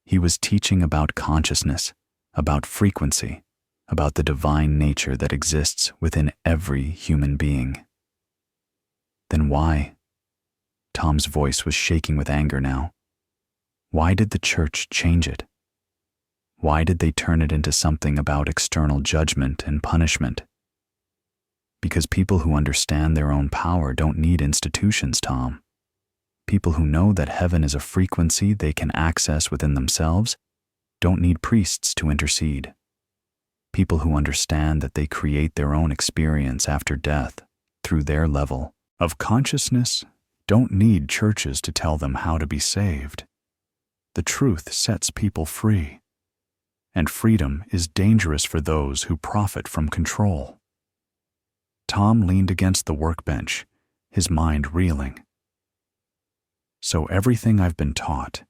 He was teaching about consciousness, about frequency, about the divine nature that exists within every human being. Then why? Tom's voice was shaking with anger now. Why did the church change it? Why did they turn it into something about external judgment and punishment? Because people who understand their own power don't need institutions, Tom. People who know that heaven is a frequency they can access within themselves don't need priests to intercede. People who understand that they create their own experience after death through their level of consciousness don't need churches to tell them how to be saved. The truth sets people free, and freedom is dangerous for those who profit from control. Tom leaned against the workbench, his mind reeling. So everything I've been taught,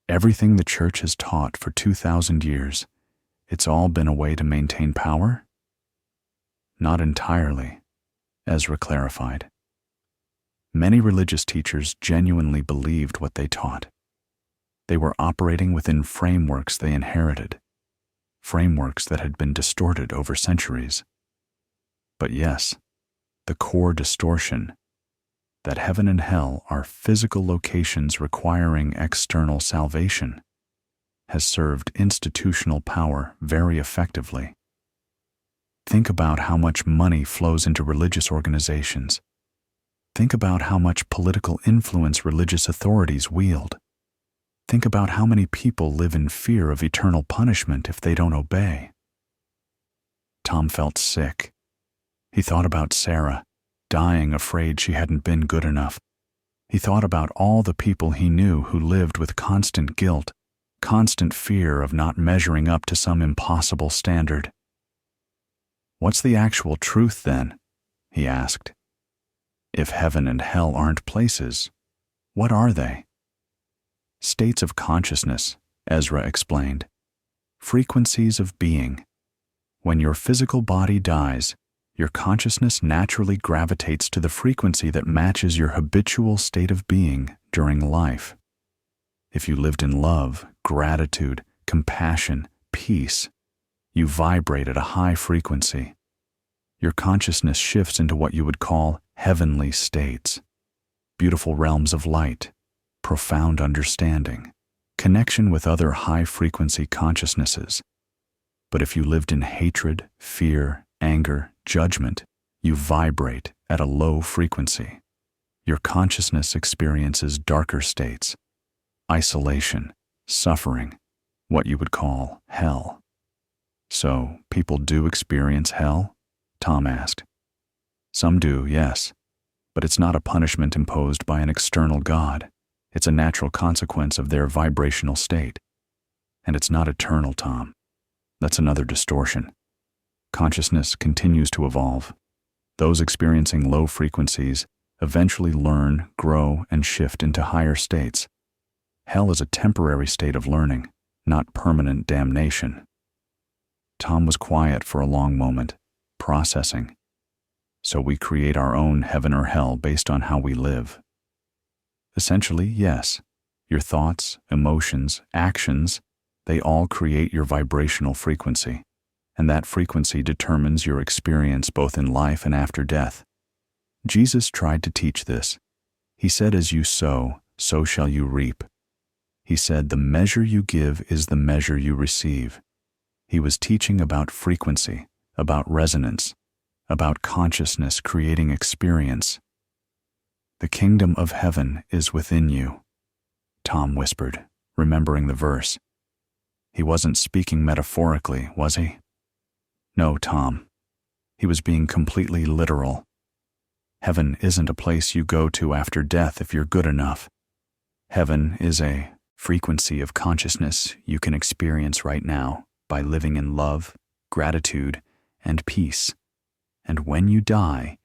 everything the church has taught for 2,000 years, it's all been a way to maintain power? Not entirely, Ezra clarified. Many religious teachers genuinely believed what they taught. They were operating within frameworks they inherited, frameworks that had been distorted over centuries. But yes, the core distortion, that heaven and hell are physical locations requiring external salvation, has served institutional power very effectively. Think about how much money flows into religious organizations. Think about how much political influence religious authorities wield. Think about how many people live in fear of eternal punishment if they don't obey. Tom felt sick. He thought about Sarah, dying afraid she hadn't been good enough. He thought about all the people he knew who lived with constant guilt, constant fear of not measuring up to some impossible standard. What's the actual truth then? He asked. If heaven and hell aren't places, what are they? States of consciousness, Ezra explained. Frequencies of being. When your physical body dies, your consciousness naturally gravitates to the frequency that matches your habitual state of being during life. If you lived in love, gratitude, compassion, peace, You vibrate at a high frequency. Your consciousness shifts into what you would call heavenly states, beautiful realms of light, profound understanding, connection with other high-frequency consciousnesses. But if you lived in hatred, fear, anger, judgment, you vibrate at a low frequency. Your consciousness experiences darker states, isolation, suffering, what you would call hell. So, people do experience hell? Tom asked. Some do, yes, but it's not a punishment imposed by an external God. It's a natural consequence of their vibrational state. And it's not eternal, Tom. That's another distortion. Consciousness continues to evolve. Those experiencing low frequencies eventually learn, grow, and shift into higher states. Hell is a temporary state of learning, not permanent damnation. Tom was quiet for a long moment, processing. So we create our own heaven or hell based on how we live. Essentially, yes. Your thoughts, emotions, actions, they all create your vibrational frequency, and that frequency determines your experience both in life and after death. Jesus tried to teach this. He said, as you sow, so shall you reap. He said, the measure you give is the measure you receive. He was teaching about frequency, about resonance, about consciousness creating experience. The kingdom of heaven is within you, Tom whispered, remembering the verse. He wasn't speaking metaphorically, was he? No, Tom. He was being completely literal. Heaven isn't a place you go to after death if you're good enough. Heaven is a frequency of consciousness you can experience right now by living in love, gratitude, and peace. And when you die,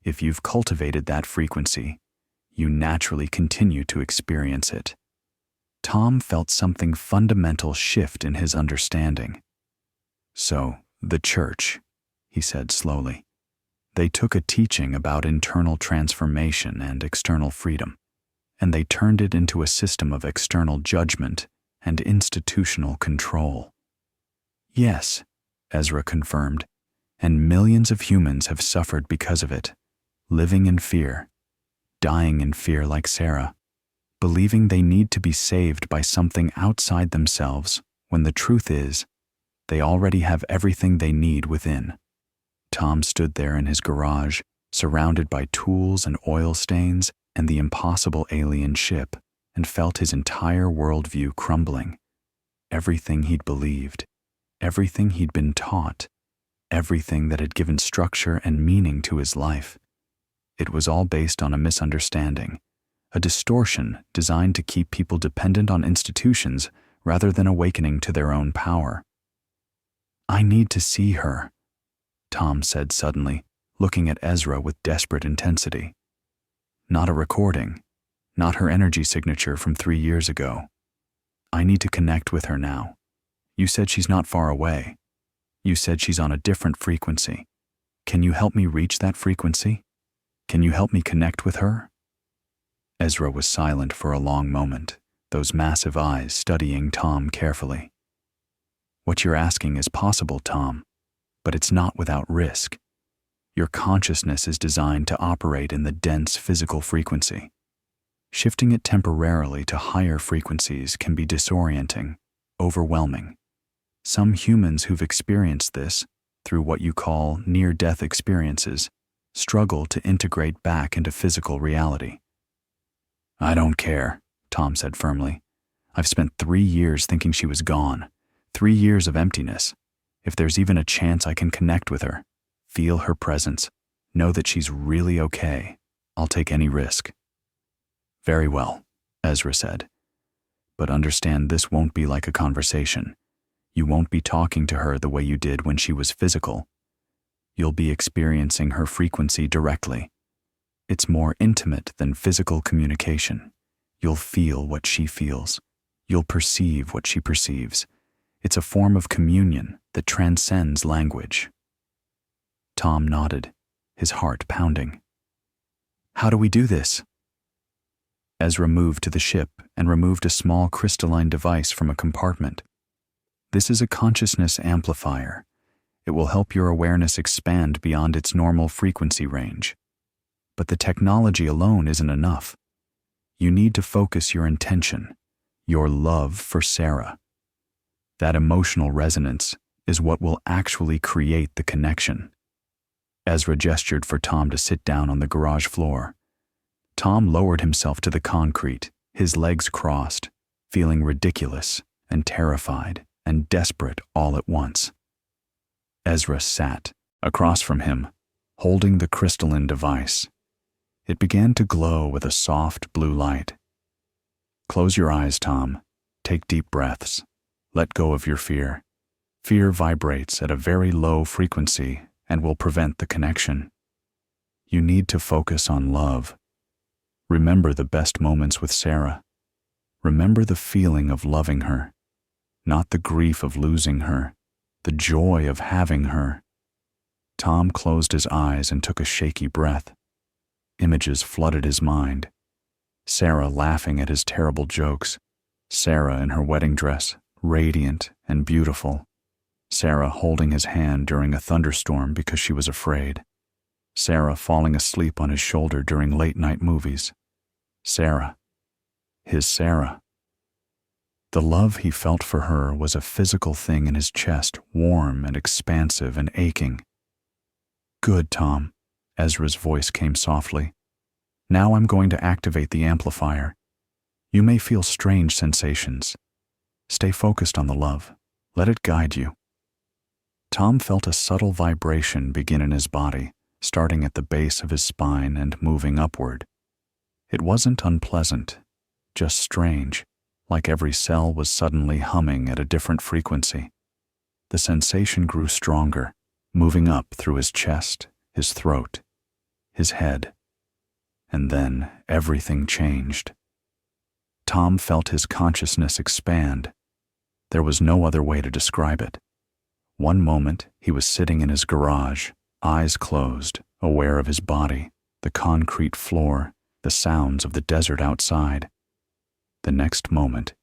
if you've cultivated that frequency, you naturally continue to experience it. Tom felt something fundamental shift in his understanding. So, the church, he said slowly, they took a teaching about internal transformation and external freedom, and they turned it into a system of external judgment and institutional control. Yes, Ezra confirmed, and millions of humans have suffered because of it, living in fear, dying in fear like Sarah, believing they need to be saved by something outside themselves when the truth is, they already have everything they need within. Tom stood there in his garage, surrounded by tools and oil stains and the impossible alien ship, and felt his entire worldview crumbling. Everything he'd believed, everything he'd been taught, everything that had given structure and meaning to his life. It was all based on a misunderstanding, a distortion designed to keep people dependent on institutions rather than awakening to their own power. I need to see her, Tom said suddenly, looking at Ezra with desperate intensity. Not a recording, not her energy signature from 3 years ago. I need to connect with her now. You said she's not far away. You said she's on a different frequency. Can you help me reach that frequency? Can you help me connect with her? Ezra was silent for a long moment, those massive eyes studying Tom carefully. What you're asking is possible, Tom, but it's not without risk. Your consciousness is designed to operate in the dense physical frequency. Shifting it temporarily to higher frequencies can be disorienting, overwhelming. Some humans who've experienced this, through what you call near-death experiences, struggle to integrate back into physical reality. I don't care, Tom said firmly. I've spent 3 years thinking she was gone, 3 years of emptiness. If there's even a chance I can connect with her, feel her presence, know that she's really okay, I'll take any risk. Very well, Ezra said. But understand this won't be like a conversation. You won't be talking to her the way you did when she was physical. You'll be experiencing her frequency directly. It's more intimate than physical communication. You'll feel what she feels. You'll perceive what she perceives. It's a form of communion that transcends language. Tom nodded, his heart pounding. How do we do this? Ezra moved to the ship and removed a small crystalline device from a compartment. This is a consciousness amplifier. It will help your awareness expand beyond its normal frequency range. But the technology alone isn't enough. You need to focus your intention, your love for Sarah. That emotional resonance is what will actually create the connection. Ezra gestured for Tom to sit down on the garage floor. Tom lowered himself to the concrete, his legs crossed, feeling ridiculous and terrified and desperate all at once. Ezra sat across from him, holding the crystalline device. It began to glow with a soft blue light. Close your eyes, Tom. Take deep breaths. Let go of your fear. Fear vibrates at a very low frequency and will prevent the connection. You need to focus on love. Remember the best moments with Sarah. Remember the feeling of loving her, not the grief of losing her, the joy of having her. Tom closed his eyes and took a shaky breath. Images flooded his mind. Sarah laughing at his terrible jokes. Sarah in her wedding dress, radiant and beautiful. Sarah holding his hand during a thunderstorm because she was afraid. Sarah falling asleep on his shoulder during late-night movies. Sarah. His Sarah. The love he felt for her was a physical thing in his chest, warm and expansive and aching. Good, Tom. Ezra's voice came softly. Now I'm going to activate the amplifier. You may feel strange sensations. Stay focused on the love. Let it guide you. Tom felt a subtle vibration begin in his body, starting at the base of his spine and moving upward. It wasn't unpleasant, just strange, like every cell was suddenly humming at a different frequency. The sensation grew stronger, moving up through his chest, his throat, his head. And then everything changed. Tom felt his consciousness expand. There was no other way to describe it. One moment, he was sitting in his garage, eyes closed, aware of his body, the concrete floor, the sounds of the desert outside. The next moment,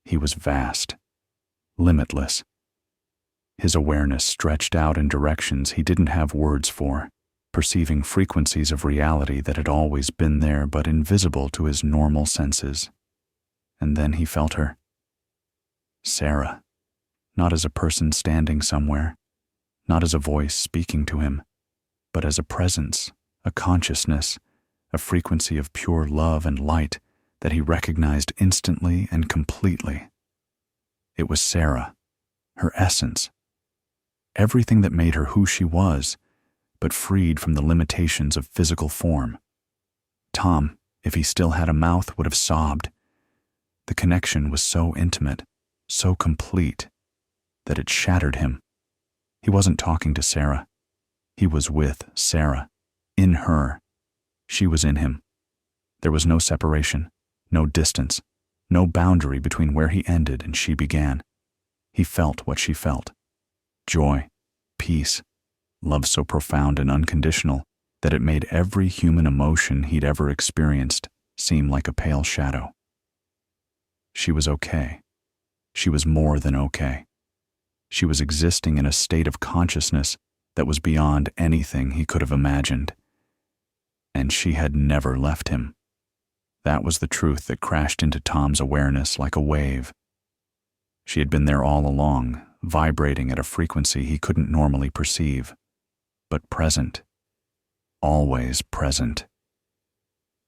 he was vast, limitless. His awareness stretched out in directions he didn't have words for, perceiving frequencies of reality that had always been there but invisible to his normal senses. And then he felt her. Sarah. Not as a person standing somewhere, not as a voice speaking to him, but as a presence, a consciousness, a frequency of pure love and light that he recognized instantly and completely. It was Sarah, her essence, everything that made her who she was, but freed from the limitations of physical form. Tom, if he still had a mouth, would have sobbed. The connection was so intimate, so complete, that it shattered him. He wasn't talking to Sarah. He was with Sarah, in her. She was in him. There was no separation, no distance, no boundary between where he ended and she began. He felt what she felt. Joy, peace, love so profound and unconditional that it made every human emotion he'd ever experienced seem like a pale shadow. She was okay. She was more than okay. She was existing in a state of consciousness that was beyond anything he could have imagined. And she had never left him. That was the truth that crashed into Tom's awareness like a wave. She had been there all along, vibrating at a frequency he couldn't normally perceive, but present, always present.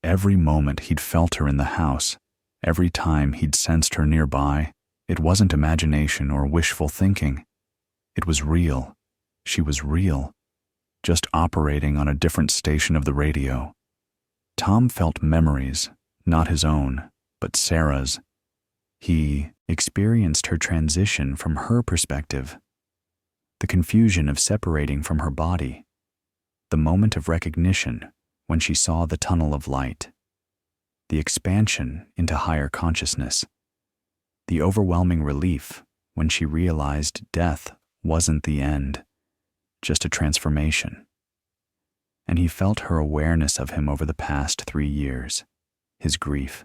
Every moment he'd felt her in the house, every time he'd sensed her nearby, it wasn't imagination or wishful thinking. It was real. She was real, just operating on a different station of the radio. Tom felt memories, not his own, but Sarah's. He experienced her transition from her perspective, the confusion of separating from her body, the moment of recognition when she saw the tunnel of light, the expansion into higher consciousness, the overwhelming relief when she realized death wasn't the end, just a transformation. And he felt her awareness of him over the past 3 years, his grief,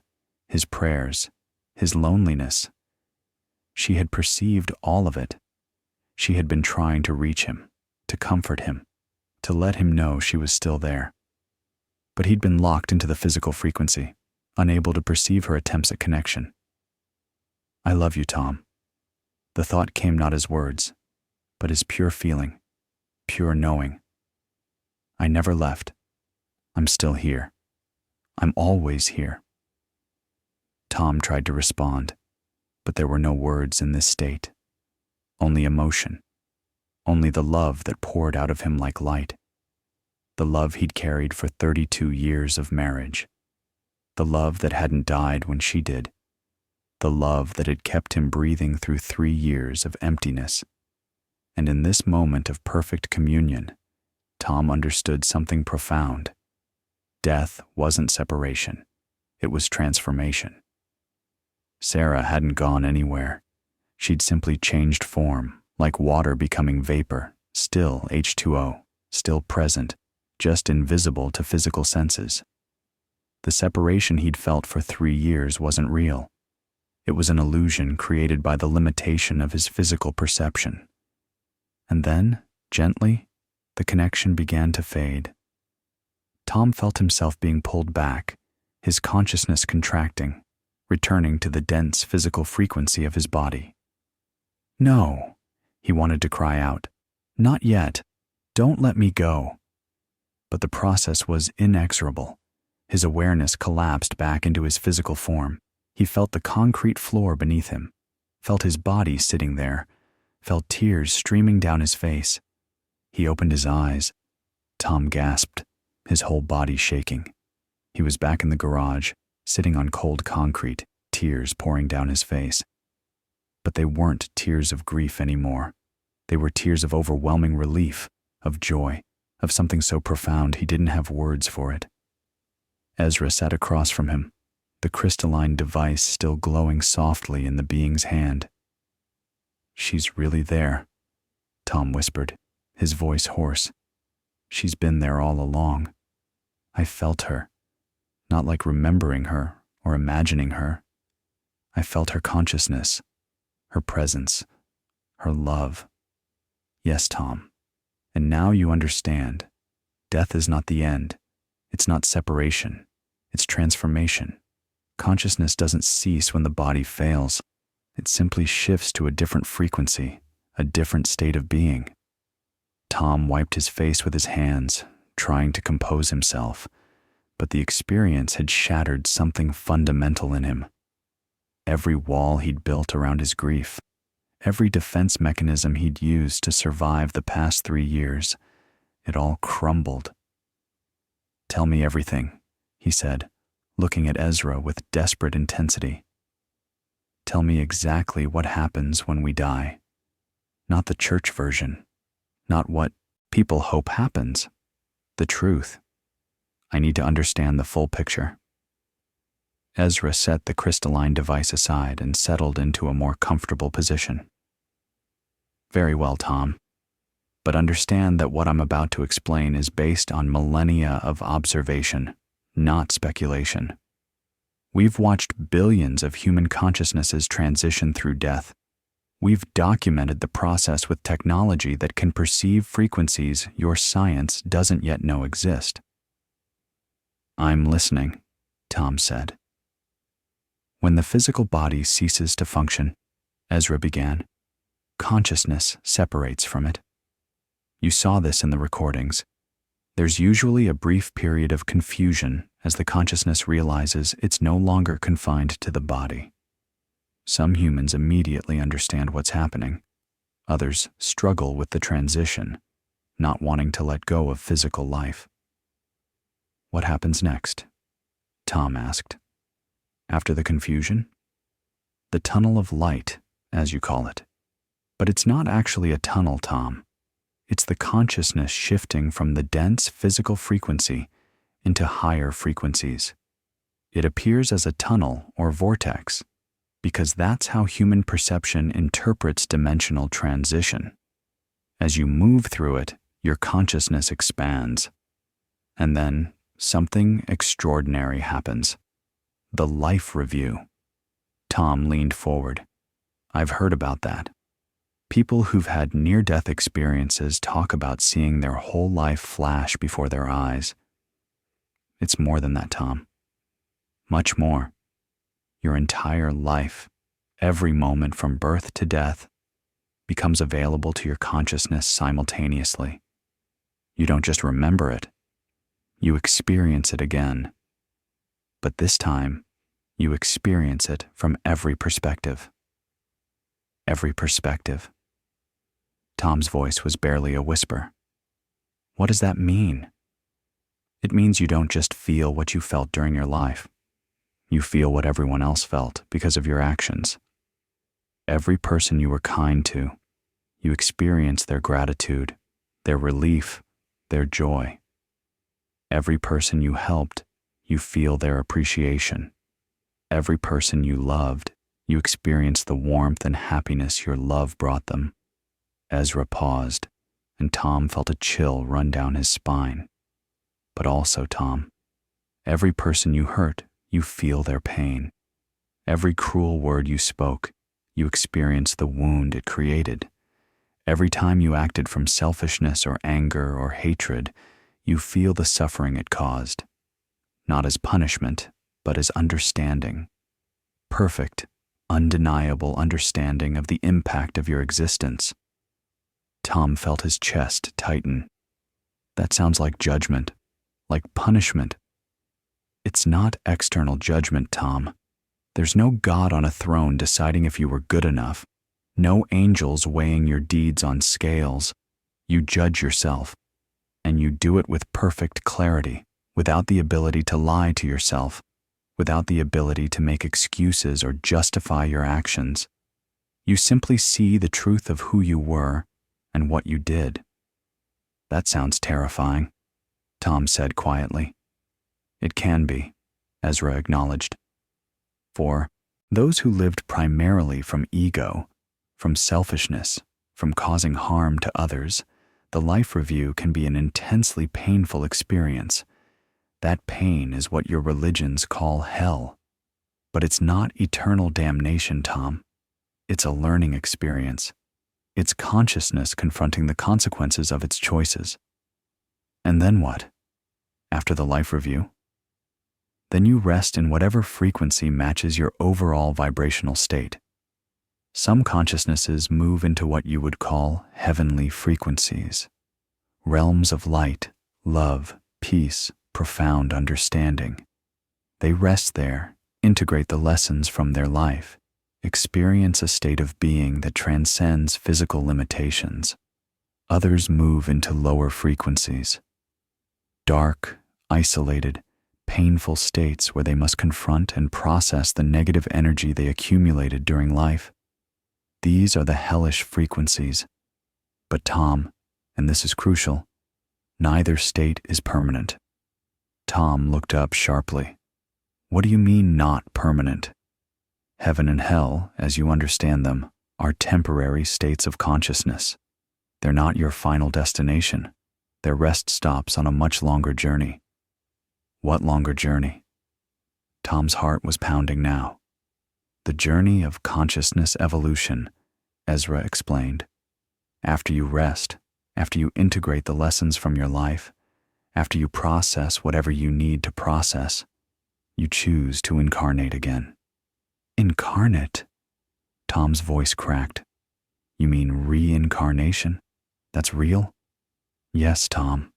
his prayers, his loneliness. She had perceived all of it. She had been trying to reach him, to comfort him, to let him know she was still there. But he'd been locked into the physical frequency, unable to perceive her attempts at connection. "I love you, Tom." The thought came not as words, but as pure feeling, pure knowing. "I never left. I'm still here. I'm always here." Tom tried to respond, but there were no words in this state. Only emotion. Only the love that poured out of him like light. The love he'd carried for 32 years of marriage. The love that hadn't died when she did. The love that had kept him breathing through 3 years of emptiness. And in this moment of perfect communion, Tom understood something profound. Death wasn't separation. It was transformation. Sarah hadn't gone anywhere. She'd simply changed form, like water becoming vapor, still H2O, still present, just invisible to physical senses. The separation he'd felt for 3 years wasn't real. It was an illusion created by the limitation of his physical perception. And then, gently, the connection began to fade. Tom felt himself being pulled back, his consciousness contracting, returning to the dense physical frequency of his body. "No," he wanted to cry out. "Not yet. Don't let me go." But the process was inexorable. His awareness collapsed back into his physical form. He felt the concrete floor beneath him, felt his body sitting there, felt tears streaming down his face. He opened his eyes. Tom gasped, his whole body shaking. He was back in the garage, sitting on cold concrete, tears pouring down his face. But they weren't tears of grief anymore. They were tears of overwhelming relief, of joy, of something so profound he didn't have words for it. Ezra sat across from him, the crystalline device still glowing softly in the being's hand. "She's really there," Tom whispered, his voice hoarse. "She's been there all along. I felt her, not like remembering her or imagining her. I felt her consciousness, her presence, her love. Yes, Tom, and now you understand. Death is not the end. It's not separation. It's transformation. Consciousness doesn't cease when the body fails. It simply shifts to a different frequency, a different state of being." Tom wiped his face with his hands, trying to compose himself, but the experience had shattered something fundamental in him. Every wall he'd built around his grief, every defense mechanism he'd used to survive the past 3 years, it all crumbled. "Tell me everything," he said, looking at Ezra with desperate intensity. "Tell me exactly what happens when we die. Not the church version, not what people hope happens. The truth. I need to understand the full picture." Ezra set the crystalline device aside and settled into a more comfortable position. "Very well, Tom. But understand that what I'm about to explain is based on millennia of observation, not speculation. We've watched billions of human consciousnesses transition through death. We've documented the process with technology that can perceive frequencies your science doesn't yet know exist." "I'm listening," Tom said. "When the physical body ceases to function," Ezra began, "consciousness separates from it. You saw this in the recordings. There's usually a brief period of confusion as the consciousness realizes it's no longer confined to the body. Some humans immediately understand what's happening. Others struggle with the transition, not wanting to let go of physical life." "What happens next?" Tom asked. "After the confusion?" "The tunnel of light, as you call it. But it's not actually a tunnel, Tom. It's the consciousness shifting from the dense physical frequency into higher frequencies. It appears as a tunnel or vortex, because that's how human perception interprets dimensional transition. As you move through it, your consciousness expands. And then something extraordinary happens. The life review." Tom leaned forward. I've heard about that. People who've had near-death experiences talk about seeing their whole life flash before their eyes. It's more than that, Tom. Much more. Your entire life, every moment from birth to death, becomes available to your consciousness simultaneously. You don't just remember it, you experience it again. But this time, you experience it from every perspective. Every perspective. Tom's voice was barely a whisper. What does that mean? It means you don't just feel what you felt during your life. You feel what everyone else felt because of your actions. Every person you were kind to, you experience their gratitude, their relief, their joy. Every person you helped, you feel their appreciation. Every person you loved, you experience the warmth and happiness your love brought them. Ezra paused, and Tom felt a chill run down his spine. But also, Tom, every person you hurt, you feel their pain. Every cruel word you spoke, you experience the wound it created. Every time you acted from selfishness or anger or hatred, you feel the suffering it caused. Not as punishment, but as understanding. Perfect, undeniable understanding of the impact of your existence. Tom felt his chest tighten. That sounds like judgment, like punishment. It's not external judgment, Tom. There's no God on a throne deciding if you were good enough. No angels weighing your deeds on scales. You judge yourself, and you do it with perfect clarity, without the ability to lie to yourself, without the ability to make excuses or justify your actions. You simply see the truth of who you were and what you did. That sounds terrifying, Tom said quietly. It can be, Ezra acknowledged. For those who lived primarily from ego, from selfishness, from causing harm to others, the life review can be an intensely painful experience. That pain is what your religions call hell. But it's not eternal damnation, Tom. It's a learning experience. It's consciousness confronting the consequences of its choices. And then what? After the life review? Then you rest in whatever frequency matches your overall vibrational state. Some consciousnesses move into what you would call heavenly frequencies, realms of light, love, peace, profound understanding. They rest there, integrate the lessons from their life, experience a state of being that transcends physical limitations. Others move into lower frequencies, dark, isolated, painful states where they must confront and process the negative energy they accumulated during life. These are the hellish frequencies. But Tom, and this is crucial, neither state is permanent. Tom looked up sharply. What do you mean not permanent? Heaven and hell, as you understand them, are temporary states of consciousness. They're not your final destination. They're rest stops on a much longer journey. What longer journey? Tom's heart was pounding now. The journey of consciousness evolution, Ezra explained. After you rest, after you integrate the lessons from your life, after you process whatever you need to process, you choose to incarnate again. Incarnate? Tom's voice cracked. You mean reincarnation? That's real? Yes, Tom.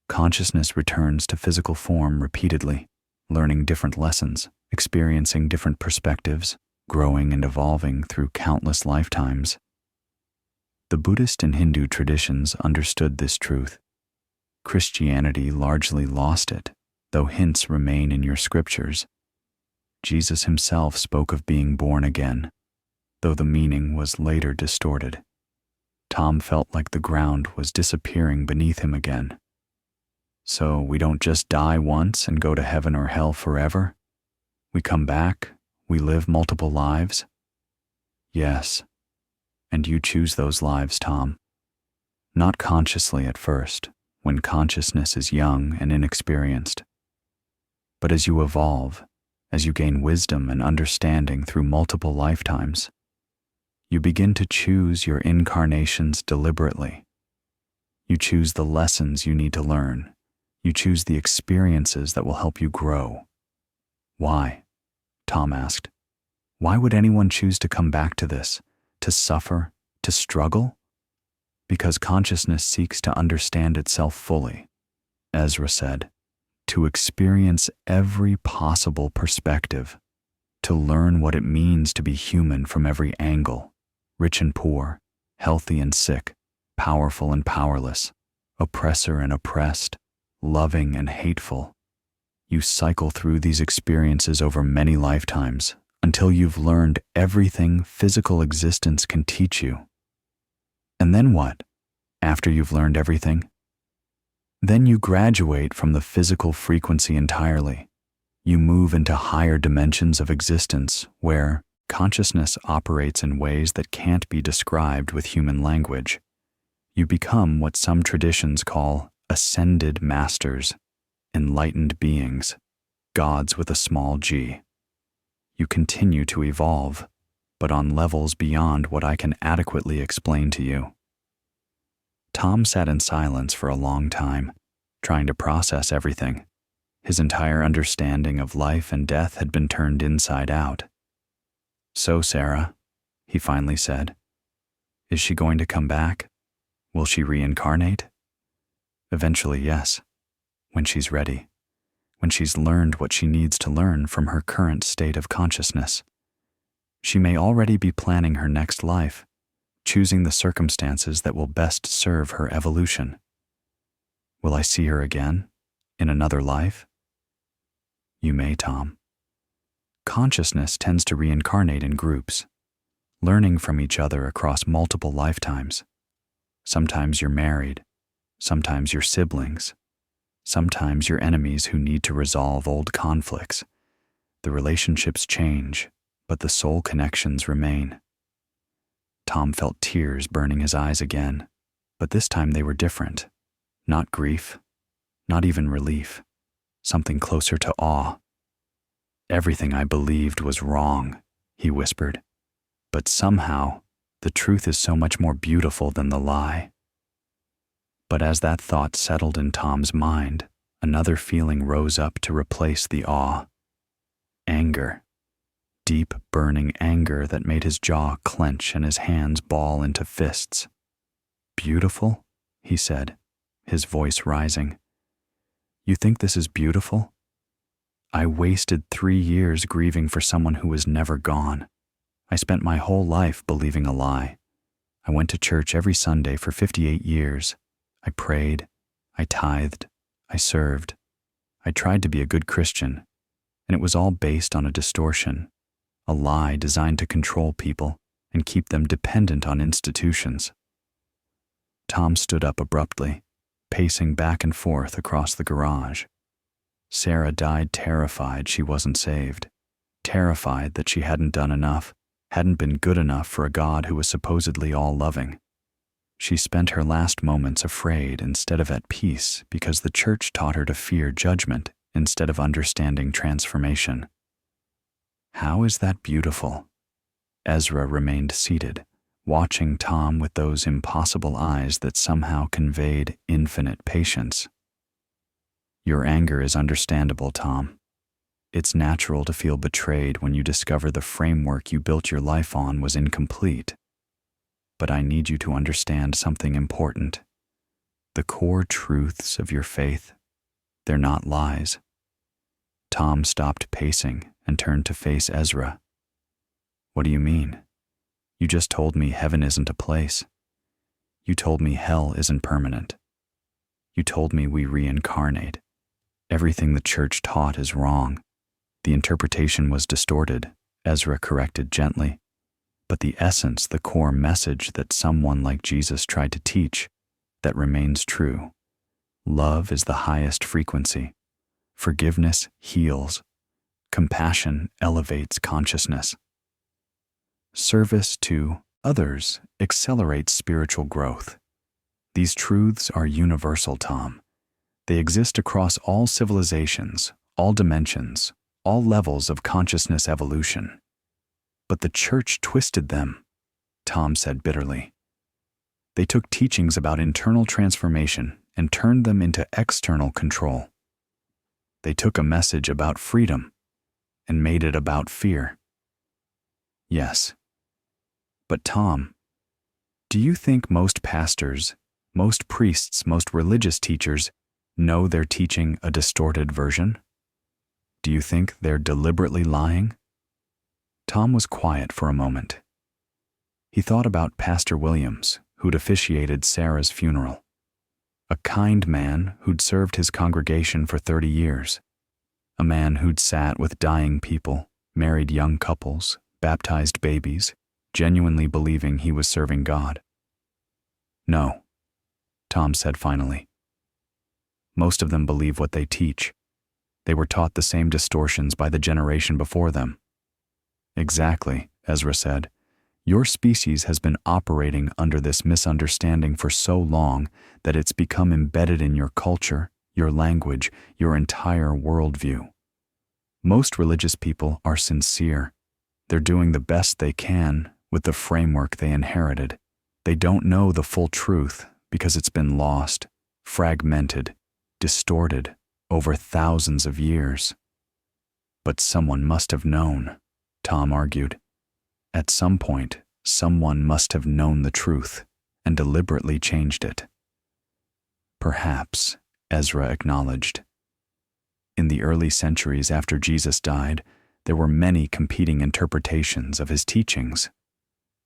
Consciousness returns to physical form repeatedly, learning different lessons, experiencing different perspectives, growing and evolving through countless lifetimes. The Buddhist and Hindu traditions understood this truth. Christianity largely lost it, though hints remain in your scriptures. Jesus himself spoke of being born again, though the meaning was later distorted. Tom felt like the ground was disappearing beneath him again. So we don't just die once and go to heaven or hell forever? We come back, we live multiple lives? Yes, and you choose those lives, Tom. Not consciously at first, when consciousness is young and inexperienced. But as you evolve, as you gain wisdom and understanding through multiple lifetimes, You begin to choose your incarnations deliberately. You choose the lessons you need to learn. You choose the experiences that will help you grow. Why? Tom asked. Why would anyone choose to come back to this, to suffer, to struggle? Because consciousness seeks to understand itself fully, Ezra said, to experience every possible perspective, to learn what it means to be human from every angle, rich and poor, healthy and sick, powerful and powerless, oppressor and oppressed, loving and hateful. You cycle through these experiences over many lifetimes until you've learned everything physical existence can teach you. And then what? After you've learned everything? Then you graduate from the physical frequency entirely. You move into higher dimensions of existence where consciousness operates in ways that can't be described with human language. You become what some traditions call ascended masters, enlightened beings, gods with a small g. You continue to evolve, but on levels beyond what I can adequately explain to you. Tom sat in silence for a long time, trying to process everything. His entire understanding of life and death had been turned inside out. So, Sarah, he finally said, is she going to come back? Will she reincarnate? Eventually, yes, when she's ready, when she's learned what she needs to learn from her current state of consciousness. She may already be planning her next life, choosing the circumstances that will best serve her evolution. Will I see her again, in another life? You may, Tom. Consciousness tends to reincarnate in groups, learning from each other across multiple lifetimes. Sometimes you're married, sometimes you're siblings, sometimes you're enemies who need to resolve old conflicts. The relationships change, but the soul connections remain. Tom felt tears burning his eyes again, but this time they were different. Not grief, not even relief, something closer to awe. Everything I believed was wrong, he whispered, but somehow the truth is so much more beautiful than the lie. But as that thought settled in Tom's mind, another feeling rose up to replace the awe. Anger. Deep, burning anger that made his jaw clench and his hands ball into fists. Beautiful? He said, his voice rising. You think this is beautiful? I wasted 3 years grieving for someone who was never gone. I spent my whole life believing a lie. I went to church every Sunday for 58 years. I prayed, I tithed, I served. I tried to be a good Christian, and it was all based on a distortion. A lie designed to control people and keep them dependent on institutions. Tom stood up abruptly, pacing back and forth across the garage. Sarah died terrified she wasn't saved, terrified that she hadn't done enough, hadn't been good enough for a God who was supposedly all-loving. She spent her last moments afraid instead of at peace because the church taught her to fear judgment instead of understanding transformation. How is that beautiful? Ezra remained seated, watching Tom with those impossible eyes that somehow conveyed infinite patience. Your anger is understandable, Tom. It's natural to feel betrayed when you discover the framework you built your life on was incomplete. But I need you to understand something important. The core truths of your faith, they're not lies. Tom stopped pacing and turned to face Ezra. What do you mean? You just told me heaven isn't a place. You told me hell isn't permanent. You told me we reincarnate. Everything the church taught is wrong. The interpretation was distorted, Ezra corrected gently. But the essence, the core message that someone like Jesus tried to teach, that remains true. Love is the highest frequency. Forgiveness heals. Compassion elevates consciousness. Service to others accelerates spiritual growth. These truths are universal, Tom. They exist across all civilizations, all dimensions, all levels of consciousness evolution. But the church twisted them. Tom said bitterly. They took teachings about internal transformation and turned them into external control. They took a message about freedom and made it about fear. Yes. But Tom, do you think most pastors, most priests, most religious teachers know they're teaching a distorted version? Do you think they're deliberately lying? Tom was quiet for a moment. He thought about Pastor Williams, who'd officiated Sarah's funeral. A kind man who'd served his congregation for 30 years. A man who'd sat with dying people, married young couples, baptized babies, genuinely believing he was serving God. No, Tom said finally. Most of them believe what they teach. They were taught the same distortions by the generation before them. Exactly, Ezra said. Your species has been operating under this misunderstanding for so long that it's become embedded in your culture, your language, your entire worldview. Most religious people are sincere. They're doing the best they can with the framework they inherited. They don't know the full truth because it's been lost, fragmented, distorted over thousands of years. But someone must have known, Tom argued. At some point, someone must have known the truth and deliberately changed it. Perhaps, Ezra acknowledged. In the early centuries after Jesus died, there were many competing interpretations of his teachings.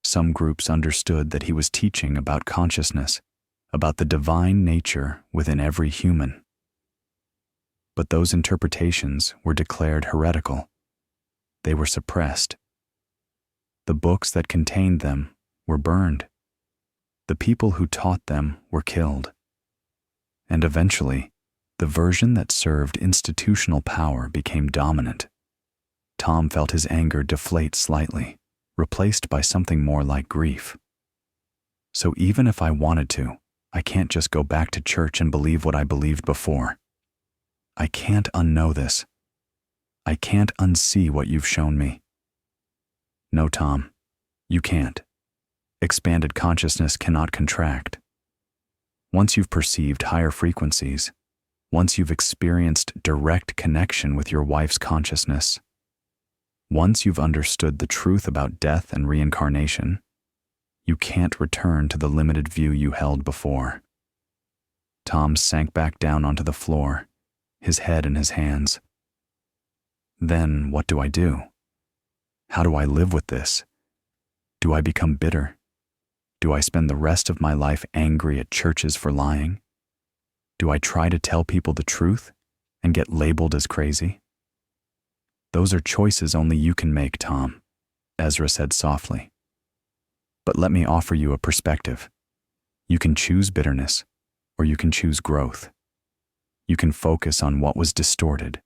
Some groups understood that he was teaching about consciousness, about the divine nature within every human. But those interpretations were declared heretical. They were suppressed. The books that contained them were burned. The people who taught them were killed. And eventually, the version that served institutional power became dominant. Tom felt his anger deflate slightly, replaced by something more like grief. So even if I wanted to, I can't just go back to church and believe what I believed before. I can't unknow this. I can't unsee what you've shown me. No, Tom, you can't. Expanded consciousness cannot contract. Once you've perceived higher frequencies, once you've experienced direct connection with your wife's consciousness, once you've understood the truth about death and reincarnation, you can't return to the limited view you held before. Tom sank back down onto the floor, his head in his hands. Then what do I do? How do I live with this? Do I become bitter? Do I spend the rest of my life angry at churches for lying? Do I try to tell people the truth and get labeled as crazy? Those are choices only you can make, Tom, Ezra said softly. But let me offer you a perspective. You can choose bitterness, or you can choose growth. You can focus on what was distorted,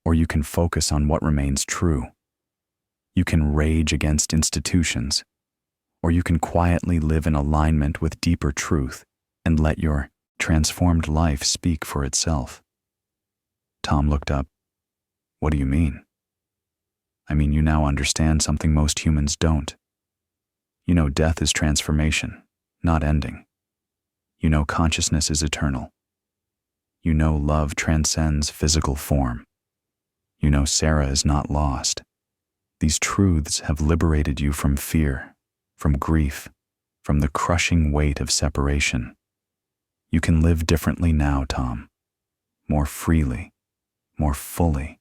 or you can focus on what remains true. You can rage against institutions, or you can quietly live in alignment with deeper truth and let your transformed life speak for itself. Tom looked up. What do you mean? I mean, you now understand something most humans don't. You know death is transformation, not ending. You know consciousness is eternal. You know love transcends physical form. You know Sarah is not lost. These truths have liberated you from fear, from grief, from the crushing weight of separation. You can live differently now, Tom. More freely, more fully,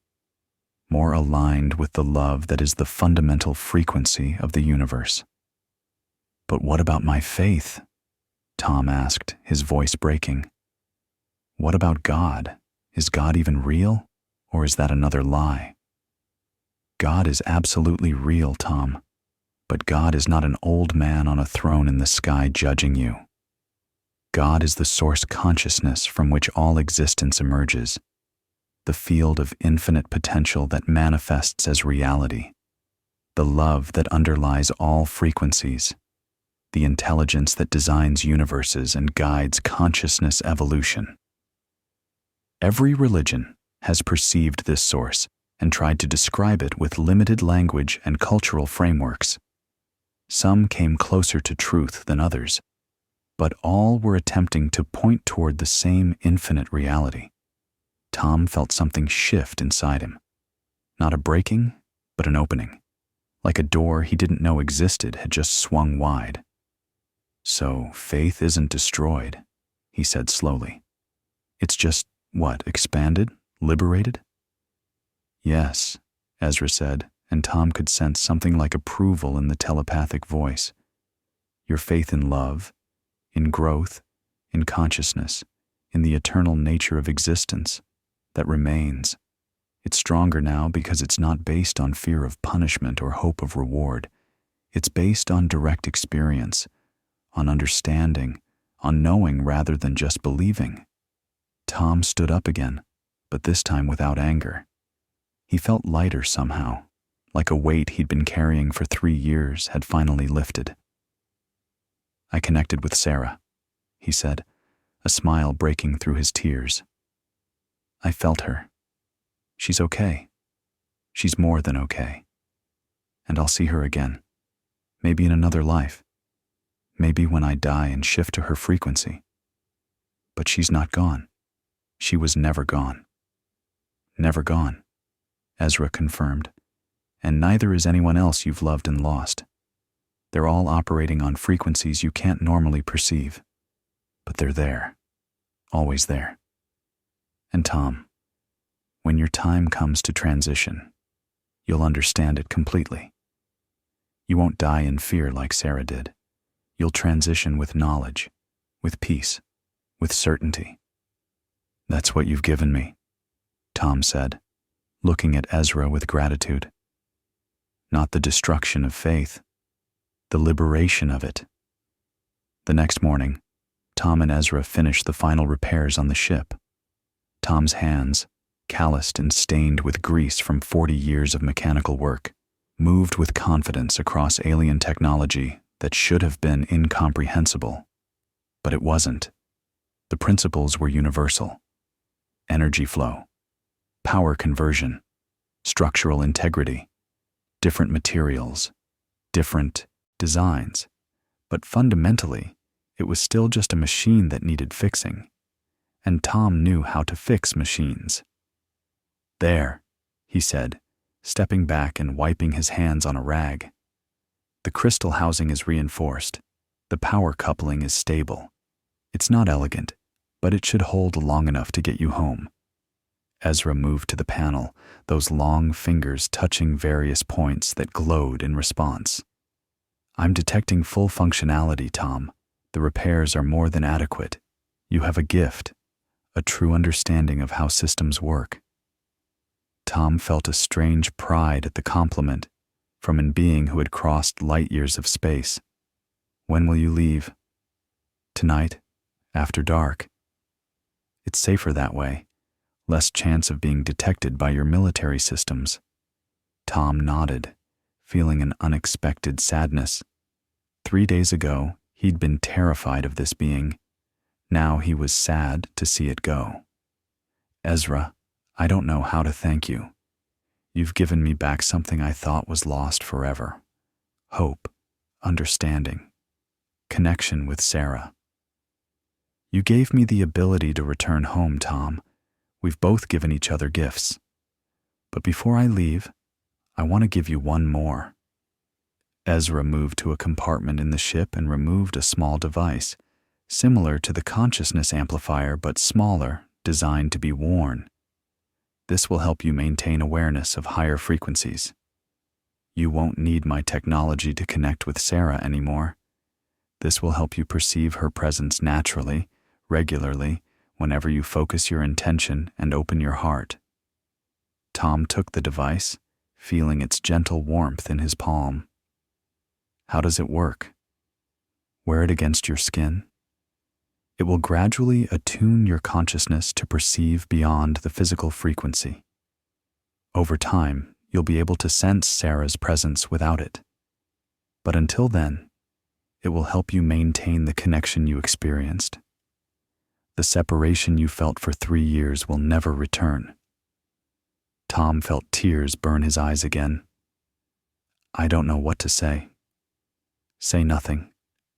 more aligned with the love that is the fundamental frequency of the universe. But what about my faith? Tom asked, his voice breaking. What about God? Is God even real, or is that another lie? God is absolutely real, Tom, but God is not an old man on a throne in the sky judging you. God is the source consciousness from which all existence emerges, the field of infinite potential that manifests as reality, the love that underlies all frequencies, the intelligence that designs universes and guides consciousness evolution. Every religion has perceived this source and tried to describe it with limited language and cultural frameworks. Some came closer to truth than others, but all were attempting to point toward the same infinite reality. Tom felt something shift inside him. Not a breaking, but an opening. Like a door he didn't know existed had just swung wide. "So faith isn't destroyed," he said slowly. "It's just, expanded? Liberated?" "Yes," Ezra said, and Tom could sense something like approval in the telepathic voice. "Your faith in love, in growth, in consciousness, in the eternal nature of existence, that remains. It's stronger now because it's not based on fear of punishment or hope of reward. It's based on direct experience, on understanding, on knowing rather than just believing." Tom stood up again, but this time without anger. He felt lighter somehow, like a weight he'd been carrying for 3 years had finally lifted. "I connected with Sarah," he said, a smile breaking through his tears. "I felt her. She's okay. She's more than okay. And I'll see her again. Maybe in another life. Maybe when I die and shift to her frequency. But she's not gone. She was never gone." "Never gone," Ezra confirmed. "And neither is anyone else you've loved and lost. They're all operating on frequencies you can't normally perceive. But they're there. Always there. And Tom, when your time comes to transition, you'll understand it completely. You won't die in fear like Sarah did. You'll transition with knowledge, with peace, with certainty." "That's what you've given me," Tom said, looking at Ezra with gratitude. "Not the destruction of faith, the liberation of it." The next morning, Tom and Ezra finished the final repairs on the ship. Tom's hands, calloused and stained with grease from 40 years of mechanical work, moved with confidence across alien technology that should have been incomprehensible. But it wasn't. The principles were universal. Energy flow, power conversion, structural integrity, different materials, different designs. But fundamentally, it was still just a machine that needed fixing. And Tom knew how to fix machines. "There," he said, stepping back and wiping his hands on a rag. "The crystal housing is reinforced. The power coupling is stable. It's not elegant, but it should hold long enough to get you home." Ezra moved to the panel, those long fingers touching various points that glowed in response. "I'm detecting full functionality, Tom. The repairs are more than adequate. You have a gift, a true understanding of how systems work." Tom felt a strange pride at the compliment from a being who had crossed light years of space. "When will you leave?" "Tonight, after dark. It's safer that way, less chance of being detected by your military systems." Tom nodded, feeling an unexpected sadness. 3 days ago, he'd been terrified of this being. Now he was sad to see it go. "Ezra, I don't know how to thank you. You've given me back something I thought was lost forever. Hope, understanding, connection with Sarah. You gave me the ability to return home, Tom. We've both given each other gifts. But before I leave, I want to give you one more." Ezra moved to a compartment in the ship and removed a small device, similar to the consciousness amplifier but smaller, designed to be worn. "This will help you maintain awareness of higher frequencies. You won't need my technology to connect with Sarah anymore. This will help you perceive her presence naturally, regularly, whenever you focus your intention and open your heart." Tom took the device, feeling its gentle warmth in his palm. "How does it work?" "Wear it against your skin. It will gradually attune your consciousness to perceive beyond the physical frequency. Over time, you'll be able to sense Sarah's presence without it. But until then, it will help you maintain the connection you experienced. The separation you felt for 3 years will never return." Tom felt tears burn his eyes again. "I don't know what to say." Say nothing,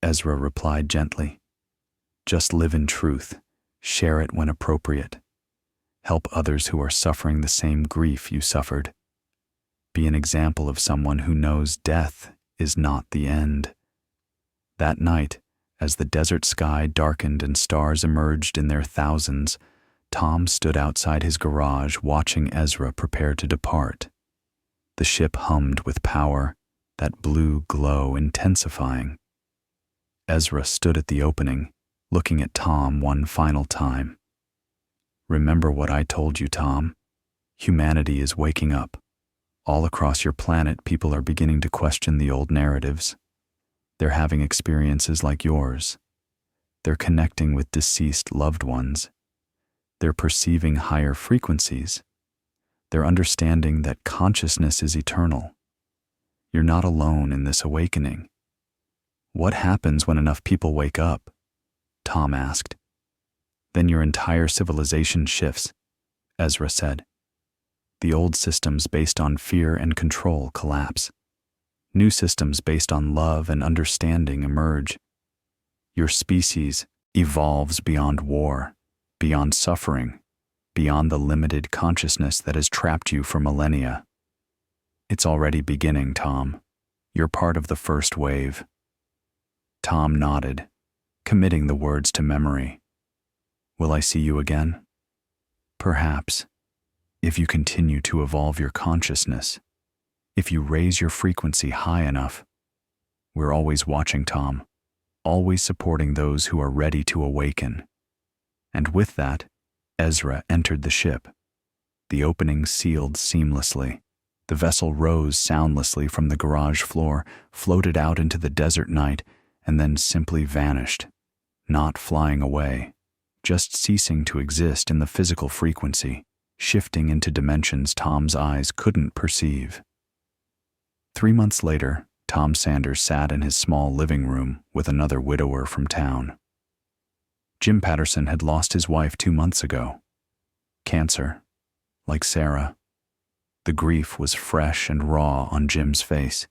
Ezra replied gently. Just live in truth, share it when appropriate. Help others who are suffering the same grief you suffered. Be an example of someone who knows death is not the end. That night, as the desert sky darkened and stars emerged in their thousands, Tom stood outside his garage watching Ezra prepare to depart. The ship hummed with power, that blue glow intensifying. Ezra stood at the opening, looking at Tom one final time. Remember what I told you, Tom. Humanity is waking up. All across your planet, people are beginning to question the old narratives. They're having experiences like yours. They're connecting with deceased loved ones. They're perceiving higher frequencies. They're understanding that consciousness is eternal. You're not alone in this awakening. What happens when enough people wake up? Tom asked. Then your entire civilization shifts, Ezra said. The old systems based on fear and control collapse. New systems based on love and understanding emerge. Your species evolves beyond war, beyond suffering, beyond the limited consciousness that has trapped you for millennia. It's already beginning, Tom. You're part of the first wave. Tom nodded, committing the words to memory. Will I see you again? Perhaps, if you continue to evolve your consciousness, if you raise your frequency high enough. We're always watching, Tom, always supporting those who are ready to awaken. And with that, Ezra entered the ship. The opening sealed seamlessly. The vessel rose soundlessly from the garage floor, floated out into the desert night, and then simply vanished, not flying away, just ceasing to exist in the physical frequency, shifting into dimensions Tom's eyes couldn't perceive. 3 months later, Tom Sanders sat in his small living room with another widower from town. Jim Patterson had lost his wife 2 months ago. Cancer, like Sarah. The grief was fresh and raw on Jim's face,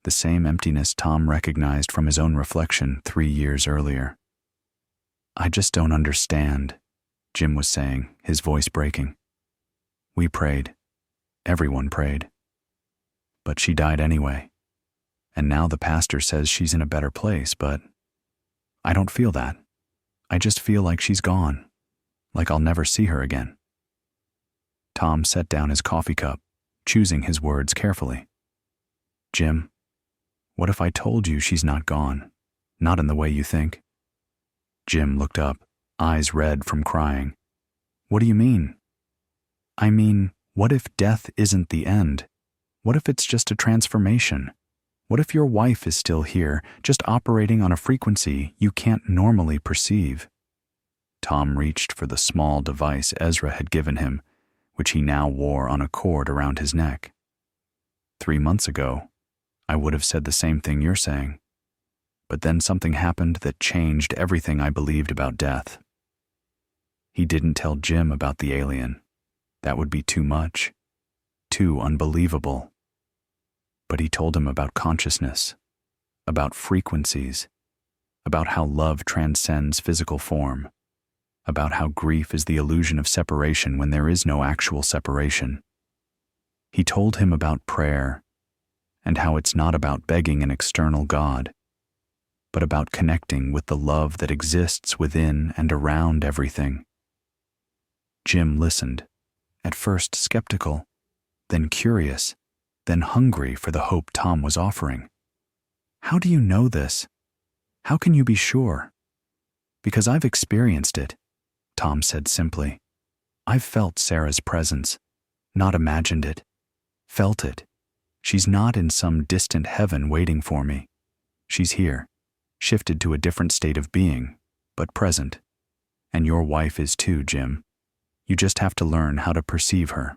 the same emptiness Tom recognized from his own reflection 3 years earlier. I just don't understand, Jim was saying, his voice breaking. We prayed. Everyone prayed. But she died anyway. And now the pastor says she's in a better place, but I don't feel that. I just feel like she's gone, like I'll never see her again. Tom set down his coffee cup, choosing his words carefully. Jim, what if I told you she's not gone, not in the way you think? Jim looked up, eyes red from crying. What do you mean? I mean, what if death isn't the end? What if it's just a transformation? What if your wife is still here, just operating on a frequency you can't normally perceive? Tom reached for the small device Ezra had given him, which he now wore on a cord around his neck. 3 months ago, I would have said the same thing you're saying. But then something happened that changed everything I believed about death. He didn't tell Jim about the alien. That would be too much, too unbelievable. But he told him about consciousness, about frequencies, about how love transcends physical form, about how grief is the illusion of separation when there is no actual separation. He told him about prayer, and how it's not about begging an external God, but about connecting with the love that exists within and around everything. Jim listened, at first skeptical, then curious, then hungry for the hope Tom was offering. How do you know this? How can you be sure? Because I've experienced it, Tom said simply. I've felt Sarah's presence, not imagined it, felt it. She's not in some distant heaven waiting for me. She's here, shifted to a different state of being, but present. And your wife is too, Jim. You just have to learn how to perceive her.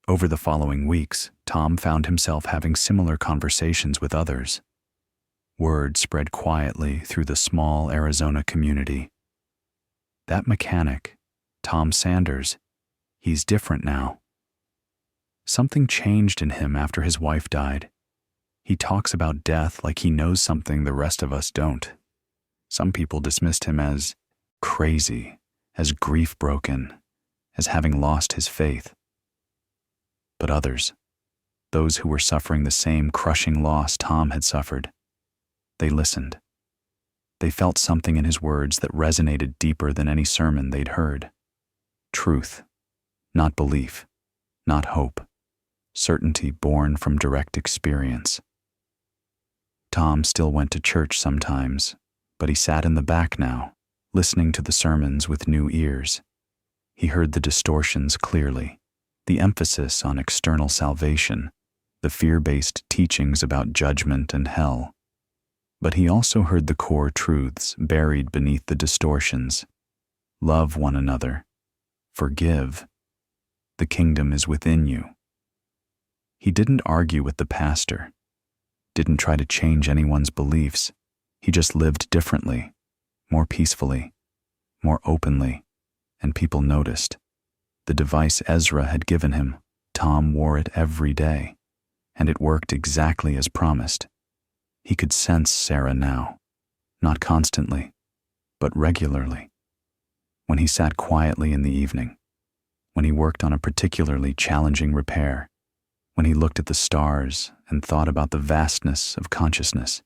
Over the following weeks, Tom found himself having similar conversations with others. Word spread quietly through the small Arizona community. That mechanic, Tom Sanders, he's different now. Something changed in him after his wife died. He talks about death like he knows something the rest of us don't. Some people dismissed him as crazy, as grief-broken, as having lost his faith. But others, those who were suffering the same crushing loss Tom had suffered, they listened. They felt something in his words that resonated deeper than any sermon they'd heard. Truth, not belief, not hope, certainty born from direct experience. Tom still went to church sometimes, but he sat in the back now, listening to the sermons with new ears. He heard the distortions clearly, the emphasis on external salvation, the fear-based teachings about judgment and hell. But he also heard the core truths buried beneath the distortions. Love one another. Forgive. The kingdom is within you. He didn't argue with the pastor, didn't try to change anyone's beliefs. He just lived differently, more peacefully, more openly, and people noticed. The device Ezra had given him, Tom wore it every day, and it worked exactly as promised. He could sense Sarah now, not constantly, but regularly. When he sat quietly in the evening, when he worked on a particularly challenging repair, when he looked at the stars and thought about the vastness of consciousness,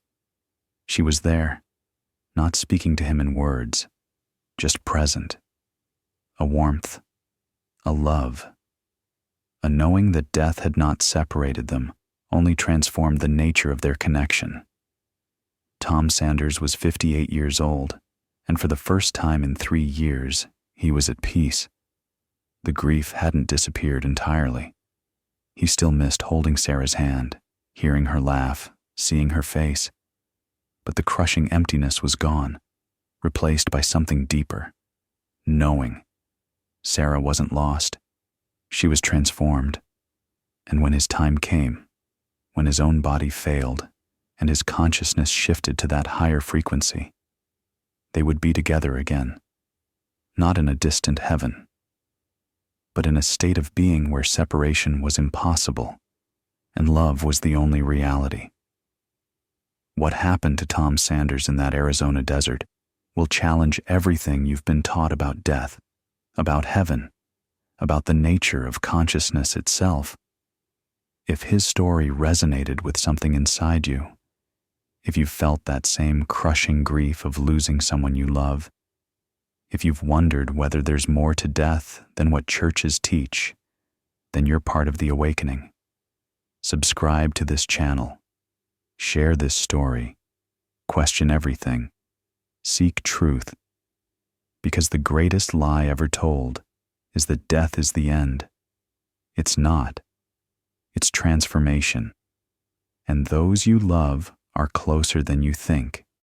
she was there, not speaking to him in words, just present. A warmth, a love, a knowing that death had not separated them, only transformed the nature of their connection. Tom Sanders was 58 years old, and for the first time in 3 years, he was at peace. The grief hadn't disappeared entirely. He still missed holding Sarah's hand, hearing her laugh, seeing her face. But the crushing emptiness was gone, replaced by something deeper. Knowing. Sarah wasn't lost. She was transformed. And when his time came, when his own body failed, and his consciousness shifted to that higher frequency, they would be together again. Not in a distant heaven, but in a state of being where separation was impossible, and love was the only reality. What happened to Tom Sanders in that Arizona desert will challenge everything you've been taught about death, about heaven, about the nature of consciousness itself. If his story resonated with something inside you, if you've felt that same crushing grief of losing someone you love, if you've wondered whether there's more to death than what churches teach, then you're part of the awakening. Subscribe to this channel. Share this story. Question everything. Seek truth. Because the greatest lie ever told is that death is the end. It's not. It's transformation. And those you love are closer than you think.